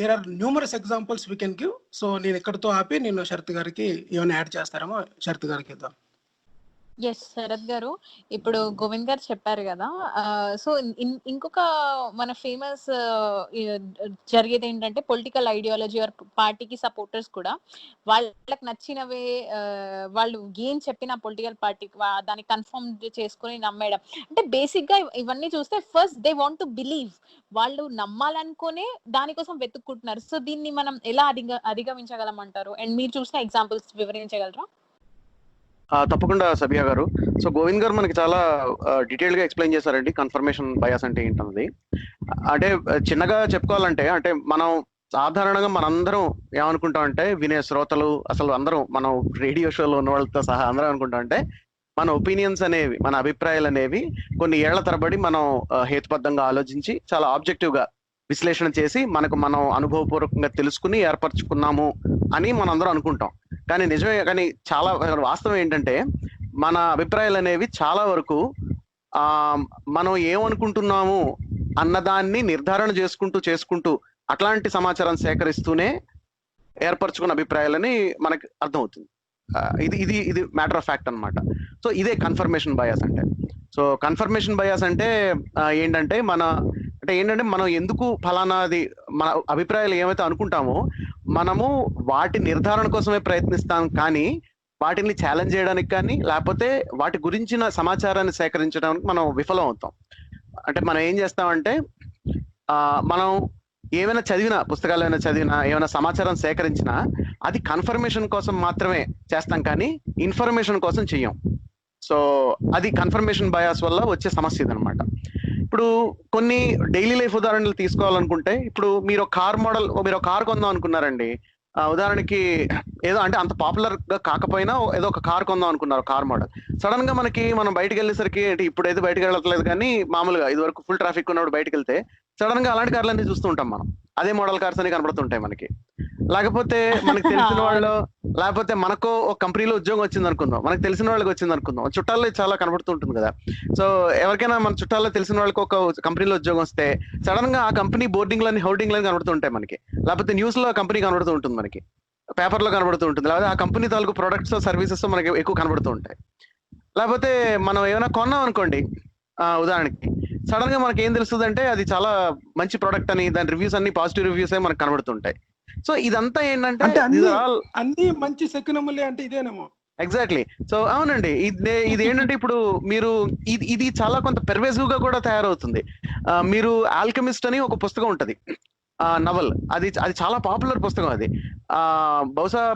There are numerous examples we can give. So నేను ఇక్కడతో ఆపి నేను శరత్ గారికి ఏమైనా యాడ్ చేస్తారేమో శరత్ గారికి ఇద్దాం. ఎస్ శరత్ గారు, ఇప్పుడు గోవింద్ గారు చెప్పారు కదా. సో ఇంకొక మన ఫేమస్ జరిగేది ఏంటంటే పొలిటికల్ ఐడియాలజీ ఆర్ పార్టీకి సపోర్టర్స్ కూడా వాళ్ళకి నచ్చినవే వాళ్ళు ఏం చెప్పిన పొలిటికల్ పార్టీ దాన్ని కన్ఫర్మ్ చేసుకుని నమ్మేయడం. అంటే బేసిక్ గా ఇవన్నీ చూస్తే first they want to believe, వాళ్ళు నమ్మాలనుకునే దానికోసం వెతుక్కుంటున్నారు. సో దీన్ని మనం ఎలా అధిగమించగలం అంటారు? అండ్ మీరు చూసిన ఎగ్జాంపుల్స్ వివరించగలరా? తప్పకుండా సబియా గారు. సో గోవింద్ గారు మనకి చాలా డీటెయిల్ గా ఎక్స్ప్లెయిన్ చేశారండి కన్ఫర్మేషన్ బయాస్ అంటే ఏంటన్నది. అంటే చిన్నగా చెప్పుకోవాలంటే, అంటే మనం సాధారణంగా మనందరం ఏమనుకుంటాం అంటే, వినే శ్రోతలు అసలు అందరం మనం రేడియో షోలో ఉన్న వాళ్ళతో సహా అందరం అనుకుంటాం అంటే, మన ఒపీనియన్స్ అనేవి, మన అభిప్రాయాలు అనేవి కొన్ని ఏళ్ల తరబడి మనం హేతుబద్ధంగా ఆలోచించి చాలా ఆబ్జెక్టివ్ గా విశ్లేషణ చేసి మనకు మనం అనుభవపూర్వకంగా తెలుసుకుని ఏర్పరచుకున్నాము అని మనందరం అనుకుంటాం. కానీ నిజమే, కానీ చాలా వాస్తవం ఏంటంటే మన అభిప్రాయాలు అనేవి చాలా వరకు మనం ఏమనుకుంటున్నాము అన్నదాన్ని నిర్ధారణ చేసుకుంటూ అట్లాంటి సమాచారం సేకరిస్తూనే ఏర్పరచుకున్న అభిప్రాయాలని మనకి అర్థమవుతుంది. ఇది మ్యాటర్ ఆఫ్ ఫ్యాక్ట్ అనమాట. సో ఇదే కన్ఫర్మేషన్ బయాస్ అంటే. సో కన్ఫర్మేషన్ బయాస్ అంటే ఏంటంటే మనం ఎందుకు ఫలానాది మన అభిప్రాయాలు ఏమైతే అనుకుంటామో మనము వాటి నిర్ధారణ కోసమే ప్రయత్నిస్తాం, కానీ వాటిని ఛాలెంజ్ చేయడానికి కానీ లేకపోతే వాటి గురించిన సమాచారాన్ని సేకరించడానికి మనం విఫలం అవుతాం. అంటే మనం ఏం చేస్తామంటే మనం ఏమైనా పుస్తకాలు ఏమైనా సమాచారం సేకరించినా అది కన్ఫర్మేషన్ కోసం మాత్రమే చేస్తాం, కానీ ఇన్ఫర్మేషన్ కోసం చెయ్యం. సో అది కన్ఫర్మేషన్ బయాస్ వల్ల వచ్చే సమస్య ఇదనమాట. ఇప్పుడు కొన్ని డైలీ లైఫ్ ఉదాహరణలు తీసుకోవాలనుకుంటే, ఇప్పుడు మీరు ఒక కార్ కొందాం అనుకున్నారండి. ఉదాహరణకి ఏదో అంటే అంత పాపులర్ గా కాకపోయినా ఏదో ఒక కార్ కొందాం అనుకున్నారు, కార్ మోడల్. సడన్ గా మనం బయటకు వెళ్ళేసరికి, అంటే ఇప్పుడు అయితే బయటకు వెళ్ళట్లేదు కానీ మామూలుగా ఇది వరకు ఫుల్ ట్రాఫిక్ ఉన్నప్పుడు బయటకు వెళ్తే సడన్ గా అలాంటి కార్లన్నీ చూస్తూ ఉంటాం మనం. అదే మోడల్ కార్స్ అన్ని కనబడుతుంటాయి మనకి. లేకపోతే మనకు తెలిసిన వాళ్ళు, లేకపోతే మనకు ఒక కంపెనీలో ఉద్యోగం వచ్చింది అనుకుందాం, మనకు తెలిసిన వాళ్ళకి వచ్చింది అనుకుందాం, చుట్టాల్లో చాలా కనబడుతూ ఉంటుంది కదా. సో ఎవరికైనా మన చుట్టాల్లో తెలిసిన వాళ్ళకి ఒక కంపెనీలో ఉద్యోగం వస్తే సడన్ గా ఆ కంపెనీ హోర్డింగ్లని కనబడుతుంటాయి మనకి. లేకపోతే న్యూస్ లో కంపెనీ కనబడుతూ ఉంటుంది మనకి, పేపర్ లో కనబడుతూ ఉంటుంది, లేకపోతే ఆ కంపెనీ తాలూకు ప్రొడక్ట్స్ సర్వీసెస్ మనకి ఎక్కువ కనబడుతూ ఉంటాయి. లేకపోతే మనం ఏమైనా కొన్నాం అనుకోండి, ఉదాహరణకి సడన్ గా మనకి ఏం తెలుస్తుంది అంటే అది చాలా మంచి ప్రోడక్ట్ అని, దాని రివ్యూస్ అన్ని పాజిటివ్ రివ్యూస్ అయి మనకు కనబడుతుంటాయి. సో ఇదంతా ఏంటంటే అన్ని మంచి సెక్యునములే అంటే ఇదేనేమో. ఎగ్జాక్ట్లీ. సో అవునండి, ఇది ఏంటంటే ఇప్పుడు మీరు ఇది చాలా కొంత పెర్వేసివ్ గా కూడా తయారవుతుంది. మీరు ఆల్కెమిస్ట్ అని ఒక పుస్తకం ఉంటది, నవల్. అది చాలా పాపులర్ పుస్తకం. అది బహుశా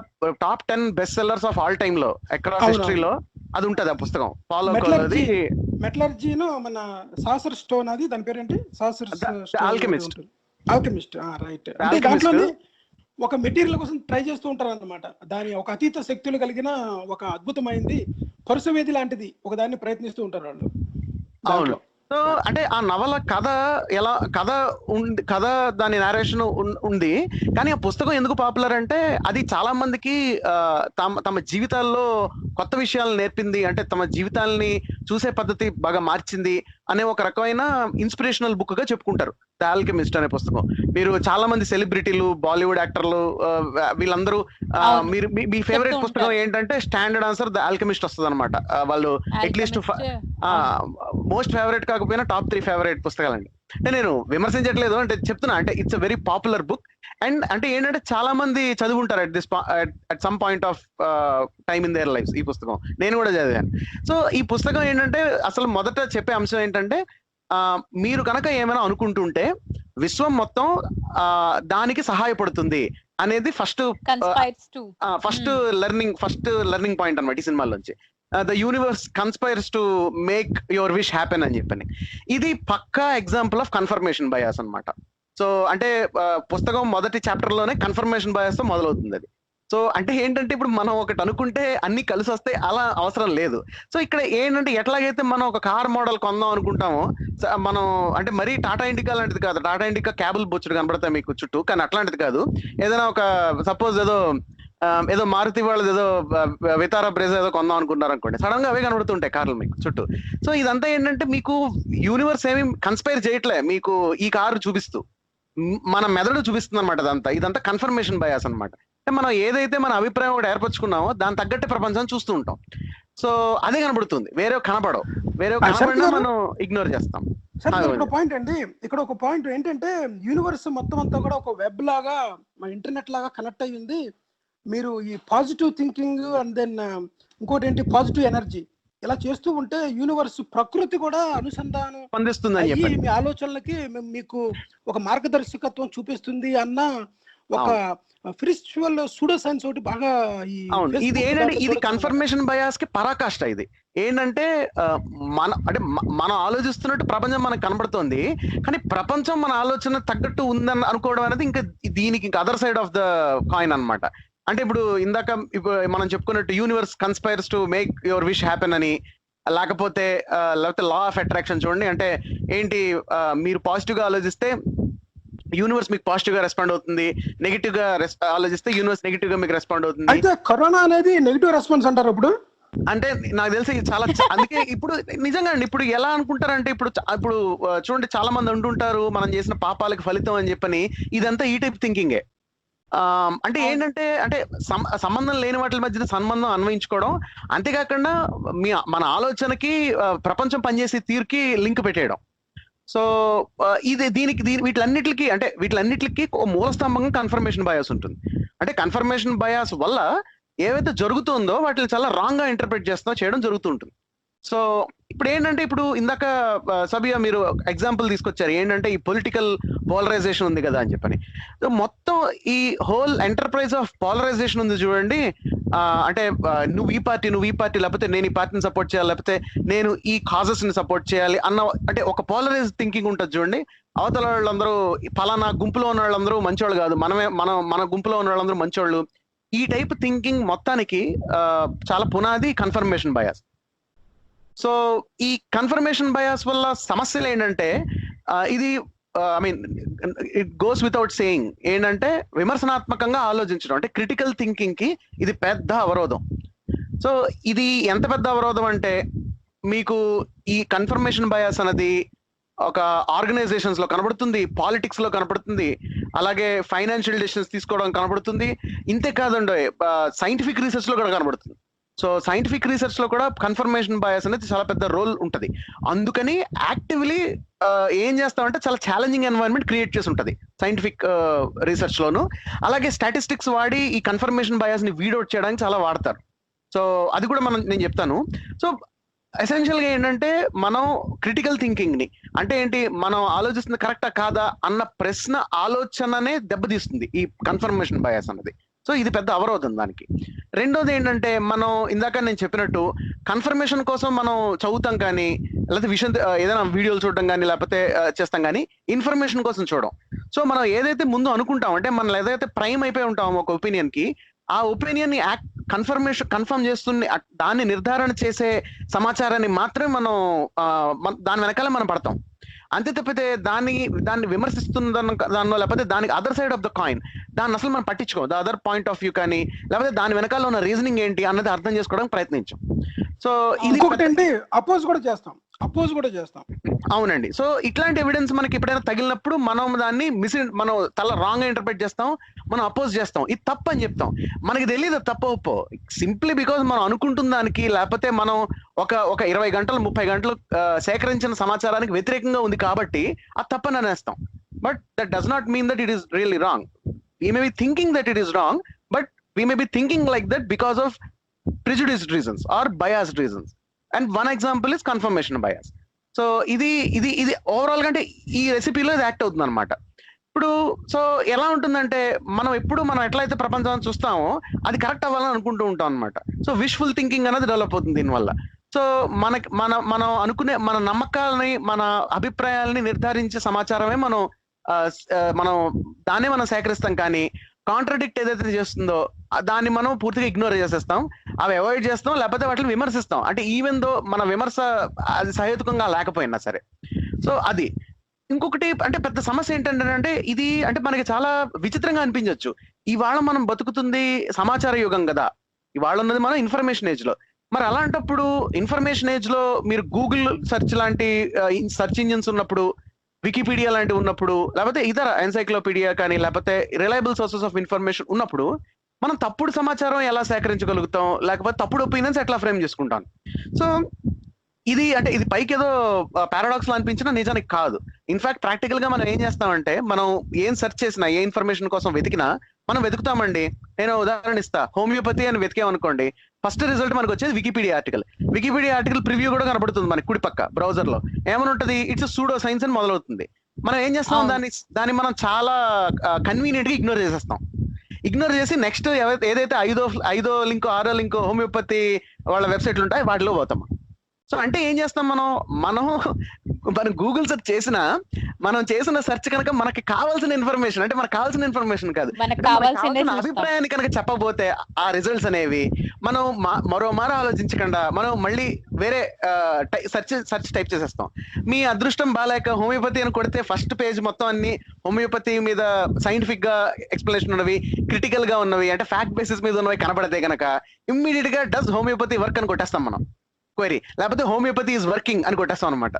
top 10 best sellers of all time లో అక్రాస్ హిస్టరీలో అది ఉంటది ఆ పుస్తకం. ఫాలో అది మెటలర్జీను మన సాసర్ స్టోన్, అది దాని పేరేంటి, సాసర్ ఆల్కెమిస్ట్. రైట్. అంటే దాంట్లోనే ఒక మెటీరియల్ కోసం ట్రై చేస్తూ ఉంటారు అన్నమాట. దాని ఒక అతీత శక్తులు కలిగిన ఒక అద్భుతమైంది పరుసవేది లాంటిది ఒక దాన్ని ప్రయత్నిస్తూ ఉంటారు వాళ్ళు. అవును. సో అంటే ఆ నవల కథ దాని నారేషన్ ఉంది, కానీ ఆ పుస్తకం ఎందుకు పాపులర్ అంటే అది చాలా మందికి తమ జీవితాల్లో కొత్త విషయాలు నేర్పింది, అంటే తమ జీవితాలని చూసే పద్ధతి బాగా మార్చింది అనే ఒక రకమైన ఇన్స్పిరేషనల్ బుక్ గా చెప్పుకుంటారు ద ఆల్కెమిస్ట్ అనే పుస్తకం. మీరు చాలా మంది సెలబ్రిటీలు, బాలీవుడ్ యాక్టర్లు, వీళ్ళందరూ మీరు మీ ఫేవరెట్ పుస్తకం ఏంటంటే స్టాండర్డ్ ఆన్సర్ ద ఆల్కెమిస్ట్ వస్తుంది అనమాట. వాళ్ళు అట్లీస్ట్ మోస్ట్ ఫేవరెట్ కాకపోయినా టాప్ 3 ఫేవరెట్ పుస్తకాలండి. అంటే నేను విమర్శించట్లేదు, అంటే చెప్తున్నా, అంటే it's a very popular book. And అంటే ఏంటంటే చాలా మంది చదువుకుంటారు at some point of time in there lifes ఈ పుస్తకం. నేను కూడా చదివాను. సో ఈ పుస్తకం ఏంటంటే అసలు మొదట చెప్పే అంశం ఏంటంటే, మీరు కనుక ఏమైనా అనుకుంటుంటే విశ్వం మొత్తం దానికి సహాయపడుతుంది అనేది ఫస్ట్ లెర్నింగ్ పాయింట్ అన్నమాట ఈ సినిమాలోంచి. The universe conspires to make your wish happen అని చెప్పని. ఇది పక్కా ఎగ్జాంపుల్ ఆఫ్ కన్ఫర్మేషన్ బయాస్ అన్నమాట. సో అంటే పుస్తకం మొదటి చాప్టర్ లోనే కన్ఫర్మేషన్ బయాస్ తో మొదలవుతుంది అది. సో అంటే ఏంటంటే ఇప్పుడు మనం ఒకటి అనుకుంటే అన్ని కలిసి వస్తాయి, అలా అవసరం లేదు. సో ఇక్కడ ఏంటంటే ఎట్లాగైతే మనం ఒక కార్ మోడల్ కొందాం అనుకుంటామో, మనం అంటే మరీ టాటా ఇండికా లాంటిది కాదు. టాటా ఇండికా క్యాబుల్ బొచ్చుడు కనబడతాయి మీకు చుట్టూ, కానీ అట్లాంటిది కాదు. ఏదైనా ఒక సపోజ్ ఏదో ఏదో మారుతి వాళ్ళది ఏదో వితారా బ్రేజా ఏదో కొందాం అనుకున్నారు అనుకోండి, సడన్ గా అవే కనబడుతుంటాయి కార్లు మీకు చుట్టూ. సో ఇదంతా ఏంటంటే మీకు యూనివర్స్ ఏమి కన్స్పైర్ చేయట్లే, మీకు ఈ కారు చూపిస్తూ మన మెదడు చూపిస్తుంది అనమాట. ఇదంతా కన్ఫర్మేషన్ బయాస్ అనమాట. అంటే మనం ఏదైతే మన అభిప్రాయం కూడా ఏర్పరచుకున్నామో దాని తగ్గట్టు ప్రపంచాన్ని చూస్తూ ఉంటాం. సో అదే కనబడుతుంది, వేరే కనబడవు. వేరే కనబడినా మనం ఇగ్నోర్ చేస్తాం. సార్ ఇక్కడ పాయింట్ అండి, ఇక్కడ ఒక పాయింట్ ఏంటంటే యూనివర్స్ మొత్తం అంతా కూడా ఒక వెబ్ లాగా, మన ఇంటర్నెట్ లాగా కనెక్ట్ అయ్యింది. మీరు ఈ పాజిటివ్ థింకింగ్ అండ్ దెన్ ఇంకోటి ఏంటి పాజిటివ్ ఎనర్జీ ఇలా చేస్తూ ఉంటే యూనివర్స్ ప్రకృతి కూడా అనుసంధానం పొందిస్తుందని అయ్యి మీ ఆలోచనలకి మీకు ఒక మార్గదర్శకత్వం చూపిస్తుంది అన్న ఒక స్పిరిచువల్ సూడో సైన్స్ ఒకటి బాగా అవును. ఇది ఏంటంటే ఇది కన్ఫర్మేషన్ బయాస్ కి పరాకాష్ట. ఇది ఏంటంటే మనం ఆలోచిస్తున్నట్టు ప్రపంచం మనకు కనబడుతుంది, కానీ ప్రపంచం మన ఆలోచన తగ్గట్టు ఉందని అనుకోవడం అనేది ఇంకా దీనికి ఇంకా other side of the coin అన్నమాట. అంటే ఇప్పుడు మనం చెప్పుకున్నట్టు universe conspires to make your wish happen అని, లేకపోతే లా ఆఫ్ అట్రాక్షన్ చూడండి. అంటే ఏంటి, మీరు పాజిటివ్ గా ఆలోచిస్తే యూనివర్స్ మీకు పాజిటివ్ గా రెస్పాండ్ అవుతుంది, నెగిటివ్ గా ఆలోచిస్తే యూనివర్స్ నెగిటివ్ గా మీకు రెస్పాండ్ అవుతుంది. అయితే కరోనా అనేది నెగిటివ్ రెస్పాన్స్ అంటారు ఇప్పుడు. అంటే నాకు తెలిసి చాలా అందుకే ఇప్పుడు నిజంగా అండి, ఇప్పుడు ఎలా అనుకుంటారంటే ఇప్పుడు చూడండి, చాలా మంది అంటుంటారు మనం చేసిన పాపాలకు ఫలితం అని చెప్పని. ఇదంతా ఈ టైప్ థింకింగే. అంటే ఏంటంటే సంబంధం లేని వాటి మధ్య సంబంధం అన్వయించుకోవడం, అంతేకాకుండా మన ఆలోచనకి ప్రపంచం పనిచేసే తీరుకి లింక్ పెట్టేయడం. సో వీటిలన్నిటికి మూల స్తంభంగా కన్ఫర్మేషన్ బయాస్ ఉంటుంది. అంటే కన్ఫర్మేషన్ బయాస్ వల్ల ఏవైతే జరుగుతుందో వాటిని చాలా రాంగ్ గా ఇంటర్ప్రిట్ చేయడం జరుగుతుంటుంది. సో ఇప్పుడు ఏంటంటే, ఇప్పుడు ఇందాక సబియా మీరు ఎగ్జాంపుల్ తీసుకొచ్చారు ఏంటంటే ఈ పొలిటికల్ పోలరైజేషన్ ఉంది కదా అని చెప్పని. మొత్తం ఈ హోల్ ఎంటర్ప్రైజ్ ఆఫ్ పోలరైజేషన్ ఉంది చూడండి. అంటే నువ్వు ఈ పార్టీ లేకపోతే నేను ఈ పార్టీని సపోర్ట్ చేయాలి, లేకపోతే నేను ఈ కాజెస్ ని సపోర్ట్ చేయాలి అన్న, అంటే ఒక పోలరైజ్ థింకింగ్ ఉంటుంది చూడండి. అవతల వాళ్ళందరూ పలానా గుంపులో ఉన్న వాళ్ళందరూ మంచోళ్ళు కాదు, మన గుంపులో ఉన్న వాళ్ళందరూ మంచోళ్ళు. ఈ టైప్ థింకింగ్ మొత్తానికి చాలా పునాది కన్ఫర్మేషన్ బయాస్. సో ఈ కన్ఫర్మేషన్ బయాస్ వల్ల సమస్యలు ఏంటంటే, ఇది ఇట్ గోస్ వితౌట్ సేయింగ్ ఏంటంటే విమర్శనాత్మకంగా ఆలోచించడం, అంటే క్రిటికల్ థింకింగ్ కి ఇది పెద్ద అవరోధం. సో ఇది ఎంత పెద్ద అవరోధం అంటే, మీకు ఈ కన్ఫర్మేషన్ బయాస్ అనేది ఒక ఆర్గనైజేషన్స్ లో కనబడుతుంది, పాలిటిక్స్ లో కనబడుతుంది, అలాగే ఫైనాన్షియల్ డెసిషన్స్ తీసుకోవడం కనబడుతుంది. ఇంతే కాదండి, సైంటిఫిక్ రీసెర్చ్ లో కూడా కనబడుతుంది. సో సైంటిఫిక్ రీసెర్చ్ లో కూడా కన్ఫర్మేషన్ బయాస్ అనేది చాలా పెద్ద రోల్ ఉంటుంది. అందుకని యాక్టివ్లీ ఏం చేస్తామంటే చాలా ఛాలెంజింగ్ ఎన్వైరన్మెంట్ క్రియేట్ చేసి ఉంటుంది సైంటిఫిక్ రీసెర్చ్ లోను. అలాగే స్టాటిస్టిక్స్ వాడి ఈ కన్ఫర్మేషన్ బయాస్ ని వీడౌట్ చేయడానికి చాలా వాడతారు. సో అది కూడా నేను చెప్తాను. సో ఎసెన్షియల్ గా ఏంటంటే, మనం క్రిటికల్ థింకింగ్ ని, అంటే ఏంటి, మనం ఆలోచిస్తుంది కరెక్టా కాదా అన్న ప్రశ్న ఆలోచననే దెబ్బతీస్తుంది ఈ కన్ఫర్మేషన్ బయాస్ అన్నది. సో ఇది పెద్ద అవరోధం దానికి. రెండోది ఏంటంటే, మనం ఇందాక నేను చెప్పినట్టు కన్ఫర్మేషన్ కోసం మనం చదువుతాం కానీ, లేకపోతే విషయం ఏదైనా వీడియోలు చూడడం కానీ లేకపోతే చేస్తాం కానీ ఇన్ఫర్మేషన్ కోసం చూడం. సో మనం ఏదైతే ముందు అనుకుంటాం, అంటే మనం ఏదైతే ప్రైమ్ అయిపోయి ఉంటామో ఒక ఒపీనియన్ కి, ఆ ఒపీనియన్ ని కన్ఫర్మ్ చేస్తుంది, దాన్ని నిర్ధారణ చేసే సమాచారాన్ని మాత్రమే మనం దాని వెనకాల మనం పడతాం. అంతే తప్పితే దాన్ని విమర్శిస్తున్న దానిలో, లేకపోతే దానికి other side of the coin దాన్ని అసలు మనం పట్టించుకోం. The other point of view కానీ, లేకపోతే దాని వెనకాల ఉన్న రీజనింగ్ ఏంటి అన్నది అర్థం చేసుకోవడానికి ప్రయత్నించాం. సో ఇది అపోజ్ కూడా చేస్తాం. అవునండి. సో ఇట్లాంటి ఎవిడెన్స్ మనకి ఎప్పుడైనా తగిలినప్పుడు మనం దాన్ని మనం రాంగ్ గా ఇంటర్ప్రిట్ చేస్తాం, మనం అపోజ్ చేస్తాం, ఇది తప్పు అని చెప్తాం. మనకి తెలియదు తప్పు ఒప్పో, సింప్లీ బికాజ్ మనం అనుకుంటున్న దానికి, లేకపోతే మనం ఒక 20 గంటలు 30 గంటలు సేకరించిన సమాచారానికి వ్యతిరేకంగా ఉంది కాబట్టి అది తప్పని అనేస్తాం. But that does not mean that it is really wrong. We may be thinking that it is wrong, but we may be thinking like that because of prejudiced reasons or biased reasons. And one example is confirmation bias. So ఇది overall గా అంటే ఈ రెసిపీలో ఇది act అవుతుంది అనమాట. ఇప్పుడు so ఎలా ఉంటుందంటే, మనం ఎట్లయితే ప్రపంచాన్ని చూస్తామో అది కరెక్ట్ అవ్వాలని అనుకుంటూ ఉంటాం అనమాట. సో విష్ఫుల్ థింకింగ్ అనేది డెవలప్ అవుతుంది దీనివల్ల. సో మనం అనుకునే మన నమ్మకాలని, మన అభిప్రాయాలని నిర్ధారించే సమాచారమే మనం దాన్నే మనం సేకరిస్తాం. కానీ కాంట్రడిక్ట్ ఏదైతే చేస్తుందో దాన్ని మనం పూర్తిగా ఇగ్నోర్ చేసేస్తాం, అవి అవాయిడ్ చేస్తాం, లేకపోతే వాటిని విమర్శిస్తాం. అంటే ఈవెన్ దో మన విమర్శ అది సహేతుకంగా లేకపోయినా సరే. సో అది ఇంకొకటి అంటే పెద్ద సమస్య ఏంటంటే ఇది అంటే మనకి చాలా విచిత్రంగా అనిపించవచ్చు. ఇవాళ మనం బతుకుతుంది సమాచార యుగం కదా, ఇవాళ ఉన్నది మనం ఇన్ఫర్మేషన్ ఏజ్ లో. మరి అలాంటప్పుడు ఇన్ఫర్మేషన్ ఏజ్ లో మీరు గూగుల్ సెర్చ్ లాంటి సెర్చ్ ఇంజిన్స్ ఉన్నప్పుడు, వికీపీడియా లాంటివి ఉన్నప్పుడు, లేకపోతే ఇతర ఎన్సైక్లోపీడియా కానీ లేకపోతే రిలయబుల్ సోర్సెస్ ఆఫ్ ఇన్ఫర్మేషన్ ఉన్నప్పుడు మనం తప్పుడు సమాచారం ఎలా సేకరించగలుగుతాం, లేకపోతే తప్పుడు ఒపీనియన్స్ ఎట్లా ఫ్రేమ్ చేసుకుంటాం. సో ఇది అంటే ఇది పైకి ఏదో పారాడాక్స్ లా అనిపించినా నిజానికి కాదు. ఇన్ఫాక్ట్ ప్రాక్టికల్ గా మనం ఏం చేస్తామంటే, మనం ఏం సెర్చ్ చేసినా, ఏ ఇన్ఫర్మేషన్ కోసం వెతికినా మనం వెతుకుతామండి. నేను ఉదాహరణ ఇస్తా, హోమియోపతి అని వెతికామనుకోండి, ఫస్ట్ రిజల్ట్ మనకు వచ్చేది Wikipedia article. Wikipedia article preview కూడా కనబడుతుంది మనకి కుడి పక్క బ్రౌజర్ లో. ఏమని ఉంటది, ఇట్స్ సూడో సైన్స్ అని మొదలవుతుంది. మనం ఏం చేస్తాం, దాన్ని మనం చాలా కన్వీనియంట్ గా ఇగ్నోర్ చేసేస్తాం. ఇగ్నోర్ చేసి నెక్స్ట్ ఏదైతే ఐదో లింక్ 6వ లింక్ హోమియోపతి వాళ్ళ వెబ్సైట్లు ఉంటాయి వాటిలో పోతాం. సో అంటే ఏం చేస్తాం, మనం గూగుల్ సెర్చ్ చేసినా, మనం చేసిన సెర్చ్ కనుక మనకి కావాల్సిన ఇన్ఫర్మేషన్, అంటే మనకు కావాల్సిన ఇన్ఫర్మేషన్ కాదు, కావాల్సిన అభిప్రాయాన్ని కనుక చెప్పబోతే ఆ రిజల్ట్స్ అనేవి మనం మరోమారు ఆలోచించకుండా మనం మళ్ళీ వేరే సెర్చ్ టైప్ చేసేస్తాం. మీ అదృష్టం బాలేక హోమియోపతి అని కొడితే ఫస్ట్ పేజ్ మొత్తం అన్ని హోమియోపతి మీద సైంటిఫిక్ గా ఎక్స్ప్లెనేషన్ ఉన్నవి, క్రిటికల్ గా ఉన్నవి, అంటే ఫ్యాక్ట్ బేసిస్ మీద ఉన్నవి కనబడితే కనుక ఇమ్మీడియట్ గా డస్ హోమియోపతి వర్క్ అని కొట్టేస్తాం మనం క్వైరీ, లేకపోతే హోమియోపతి ఈజ్ వర్కింగ్ అని కొట్టేస్తాం అనమాట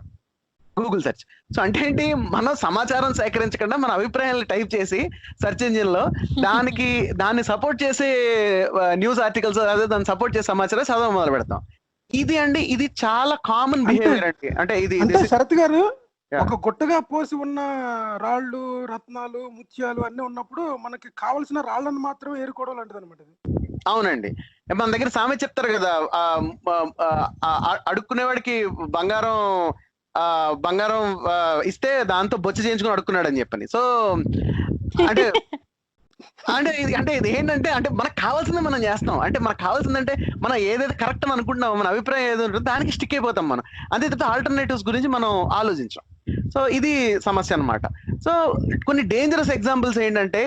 గూగుల్ సెర్చ్. సో అంటే ఏంటి, మనం సమాచారం సేకరించకుండా మన అభిప్రాయాలను టైప్ చేసి సెర్చ్ ఇంజిన్ లో దాన్ని సపోర్ట్ చేసే న్యూస్ ఆర్టికల్స్, అదే దాన్ని సపోర్ట్ చేసే సమాచారం చదవడం మొదలు పెడతాం. ఇది చాలా కామన్ బిహేవియర్ అండి. అంటే ఇది శరత్ గారు, ఒక గుట్టగా పోసి ఉన్న రాళ్ళు, రత్నాలు, ముత్యాలు అన్ని ఉన్నప్పుడు మనకి కావలసిన రాళ్ళను మాత్రం ఏరుకోవడం లాంటిది అనమాట. అవునండి, మన దగ్గర సామెత చెప్తారు కదా, అడుక్కునేవాడికి బంగారం ఇస్తే దాంతో బొచ్చ చేయించుకుని అడుక్కున్నాడు అని చెప్పని. సో అంటే ఇది ఏంటంటే, అంటే మనకు కావాల్సిందే మనం చేస్తాం. అంటే మనకు కావాల్సిందంటే మనం ఏదైతే కరెక్ట్ అని అనుకుంటున్నామో, మన అభిప్రాయం ఏదో ఉంటుందో దానికి స్టిక్ అయిపోతాం మనం. అంతే తప్ప ఆల్టర్నేటివ్స్ గురించి మనం ఆలోచించాం. సో ఇది సమస్య అన్నమాట. సో కొన్ని డేంజరస్ ఎగ్జాంపుల్స్ ఏంటంటే,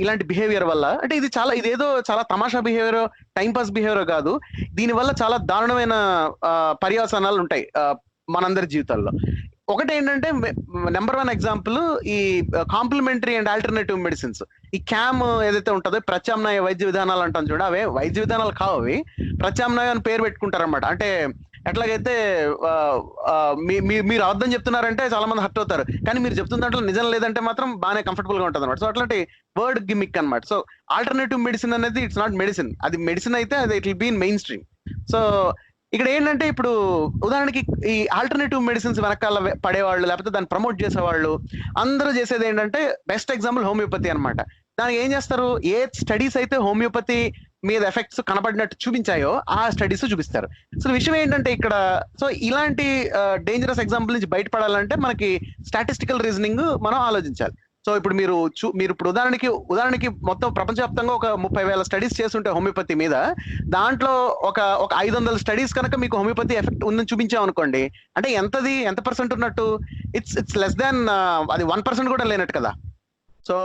ఇలాంటి బిహేవియర్ వల్ల, అంటే ఇదేదో చాలా తమాషా బిహేవియర్, టైంపాస్ బిహేవియర్ కాదు, దీనివల్ల చాలా దారుణమైన పర్యవసానాలు ఉంటాయి మనందరి జీవితాల్లో. ఒకటి ఏంటంటే, నెంబర్ 1 ఎగ్జాంపుల్ ఈ కాంప్లిమెంటరీ అండ్ ఆల్టర్నేటివ్ మెడిసిన్స్. ఈ క్యామ్ ఏదైతే ఉంటుందో, ప్రత్యామ్నాయ వైద్య విధానాలు అంటాం చూడ, అవే వైద్య విధానాలు కావు, అవి ప్రత్యామ్నాయం అని పేరు పెట్టుకుంటారన్నమాట. అంటే ఎట్లాగైతే మీరు అబద్ధం చెప్తున్నారంటే చాలా మంది హర్ట్ అవుతారు, కానీ మీరు చెప్తున్న దాంట్లో నిజం లేదంటే మాత్రం బాగానే కంఫర్టబుల్ గా ఉంటుంది అనమాట. సో అట్లాంటి వర్డ్ గిమిక్ అనమాట. సో ఆల్టర్నేటివ్ మెడిసిన్ అనేది ఇట్స్ నాట్ మెడిసిన్. అది మెడిసిన్ అయితే అది it will be in mainstream. So ఇక్కడ ఏంటంటే, ఇప్పుడు ఉదాహరణకి ఈ ఆల్టర్నేటివ్ మెడిసిన్స్ వెనకాల పడేవాళ్ళు, లేకపోతే దాన్ని ప్రమోట్ చేసేవాళ్ళు అందరూ చేసేది ఏంటంటే, బెస్ట్ ఎగ్జాంపుల్ హోమియోపతి అనమాట. దానికి ఏం చేస్తారు, ఏ స్టడీస్ అయితే హోమియోపతి మీద ఎఫెక్ట్స్ కనబడినట్టు చూపించాయో ఆ స్టడీస్ చూపిస్తారు. సో విషయం ఏంటంటే ఇక్కడ, సో ఇలాంటి డేంజరస్ ఎగ్జాంపుల్ నుంచి బయటపడాలంటే మనకి స్టాటిస్టికల్ రీజనింగ్ మనం ఆలోచించాలి. సో ఇప్పుడు మీరు ఇప్పుడు ఉదాహరణకి మొత్తం ప్రపంచవ్యాప్తంగా ఒక 30,000 స్టడీస్ చేస్తుంటే హోమియోపతి మీద, దాంట్లో ఒక 500 స్టడీస్ కనుక మీకు హోమియోపతి ఎఫెక్ట్ ఉందని చూపించామనుకోండి, అంటే ఎంత పర్సెంట్ ఉన్నట్టు, ఇట్స్ లెస్ దాన్, అది 1% కూడా లేనట్టు కదా. So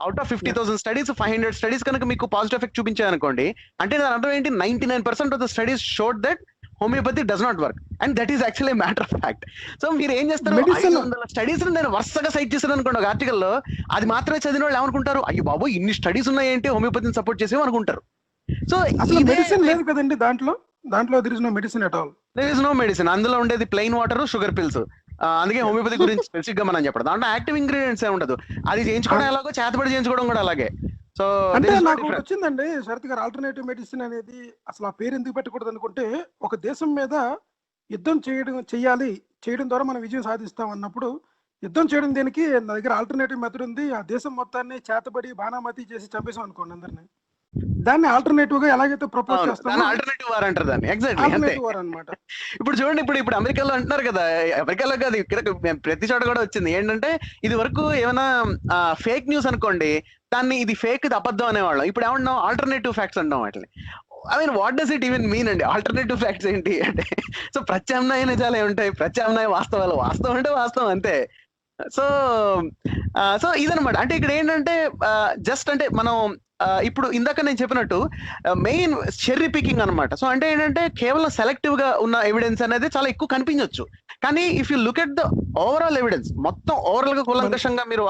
out of 50,000 studies 500 studies కనుక మీకు పాజిటివ్ ఎఫెక్ట్ చూపించాయనుకోండి, అంటే దాని అర్థం ఏంటి, 99% of the studies showed that homeopathy does not work, and that is actually matter of fact. So మీరు ఏం చేస్తారు, 500 స్టడీస్ నేను వరుసగా సైట్ చేశాను అనుకోండి ఒక ఆర్టికల్ లో, అది మాత్రమే చదివిన వాళ్ళు ఏమనుకుంటారు, అయ్యో బాబు ఇన్ని స్టడీస్ ఉన్నాయేంటి హోమియోపతిని సపోర్ట్ చేసేవి అనుకుంటారు. సో మెడిసిన్ లేదు కదండి దాంట్లో there is no medicine at all. there is no medicine. అందులో ఉండేది ప్లెయిన్ వాటర్, షుగర్ పిల్స్. అందుకే హోమియోపతి గురించి స్పెసిఫిక్ గా మనం చెప్పడం, దాంట్లో యాక్టివ్ ఇంగ్రీడియంట్స్ ఏ ఉండదు. అది చేయించుకోవడం ఎలాగో చేతబడి చేయించుకోవడం కూడా అలాగే. సో అంటే నాకు వచ్చిందండి శరత్ గారు, ఆల్టర్నేటివ్ మెడిసిన్ అనేది అసలు ఆ పేరు ఎందుకు పెట్టకూడదు అనుకుంటే, ఒక దేశం మీద యుద్ధం చేయడం ద్వారా మనం విజయం సాధిస్తాం అన్నప్పుడు, యుద్ధం చేయడం దేనికి, నా దగ్గర ఆల్టర్నేటివ్ మెథడ్ ఉంది, ఆ దేశం మొత్తాన్ని చేతబడి బాణామతి చేసి చంపేసాం అనుకోండి అందరినీ, దాన్ని ఆల్టర్నేటివ్ గా ఎలాగైతే ప్రపోజ్ చేస్తాం, ఆల్టర్నేటివ్ వార్ అంటారు దాన్ని. ఎగ్జాక్ట్లీ అన్నమాట. ఇప్పుడు చూడండి, ఇప్పుడు అమెరికాలో అంటున్నారు కదా, అమెరికాలో కాదు ఇక్కడ ప్రతి చోట కూడా వచ్చింది ఏంటంటే, ఇది వరకు ఏమైనా ఫేక్ న్యూస్ అనుకోండి, దాన్ని ఇది ఫేక్, ఇది అబద్ధం అనేవాళ్ళం. ఇప్పుడు ఏమన్నాం, ఆల్టర్నేటివ్ ఫ్యాక్ట్స్ అంటాం వాటిని. I mean what does it even mean అండి, ఆల్టర్నేటివ్ ఫ్యాక్ట్స్ ఏంటి అంటే, సో ప్రత్యామ్నాయ నిజాలు ఏముంటాయి, ప్రత్యామ్నాయ వాస్తవాలు, వాస్తవం అంటే వాస్తవం అంతే. సో సో ఇదనమాట. అంటే ఇక్కడ ఏంటంటే జస్ట్ అంటే మనం ఇప్పుడు ఇందాక నేను చెప్పినట్టు మెయిన్ చెర్రీ పికింగ్ అనమాట. సో అంటే ఏంటంటే కేవలం సెలెక్టివ్ గా ఉన్న ఎవిడెన్స్ అనేది చాలా ఎక్కువ కనిపించవచ్చు. కానీ if you look at the overall evidence, మొత్తం ఓవరాల్ గా కూలంకషంగా మీరు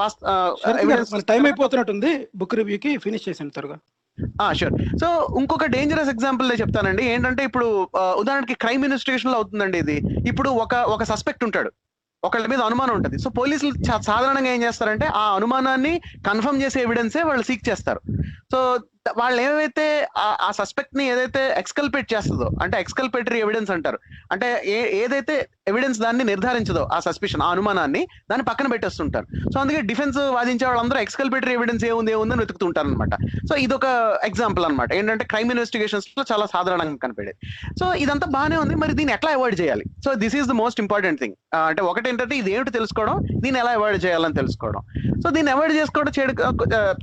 ఎవిడెన్స్. టైం అయిపోతున్నట్టుంది, బుక్ రివ్యూకి ఫినిష్ చేసాను త్వరగా. షూర్. సో ఇంకొక డేంజరస్ ఎగ్జాంపుల్ నేను చెప్తానండి. ఏంటంటే ఇప్పుడు ఉదాహరణకి క్రైమ్ ఇన్వెస్టిగేషన్ లో అవుతుందండి ఇది. ఇప్పుడు ఒక సస్పెక్ట్ ఉంటాడు, ఒకళ్ళ మీద అనుమానం ఉంటుంది. సో పోలీసులు సాధారణంగా ఏం చేస్తారంటే ఆ అనుమానాన్ని కన్ఫర్మ్ చేసే ఎవిడెన్సే వాళ్ళు సీక్ చేస్తారు. సో వాళ్ళు ఏవైతే ఆ సస్పెక్ట్ ని ఏదైతే ఎక్స్కల్పేట్ చేస్తుందో, అంటే ఎక్స్కల్పేటరీ ఎవిడెన్స్ అంటారు, అంటే ఏదైతే ఎవిడెన్స్ దాన్ని నిర్ధారించదో ఆ సస్పిషన్, ఆ అనుమానాన్ని దాన్ని పక్కన పెట్టేస్తుంటారు. సో అందుకే డిఫెన్స్ వాదించే వాళ్ళందరూ ఎక్స్కల్పేటరీ ఎవిడెన్స్ ఏముందని వెతుకుతుంటారు అనమాట. సో ఇదొక ఎగ్జాంపుల్ అనమాట. ఏంటంటే క్రైమ్ ఇన్వెస్టిగేషన్స్ లో చాలా సాధారణంగా కనిపెడేది. సో ఇదంతా బాగానే ఉంది, మరి దీన్ని ఎట్లా అవాయిడ్ చేయాలి? So this is the most important thing. అంటే ఒకటి ఏంటంటే ఇది ఏమిటి తెలుసుకోవడం, దీన్ని ఎలా అవాయిడ్ చేయాలని తెలుసుకోవడం. సో దీన్ని అవాయిడ్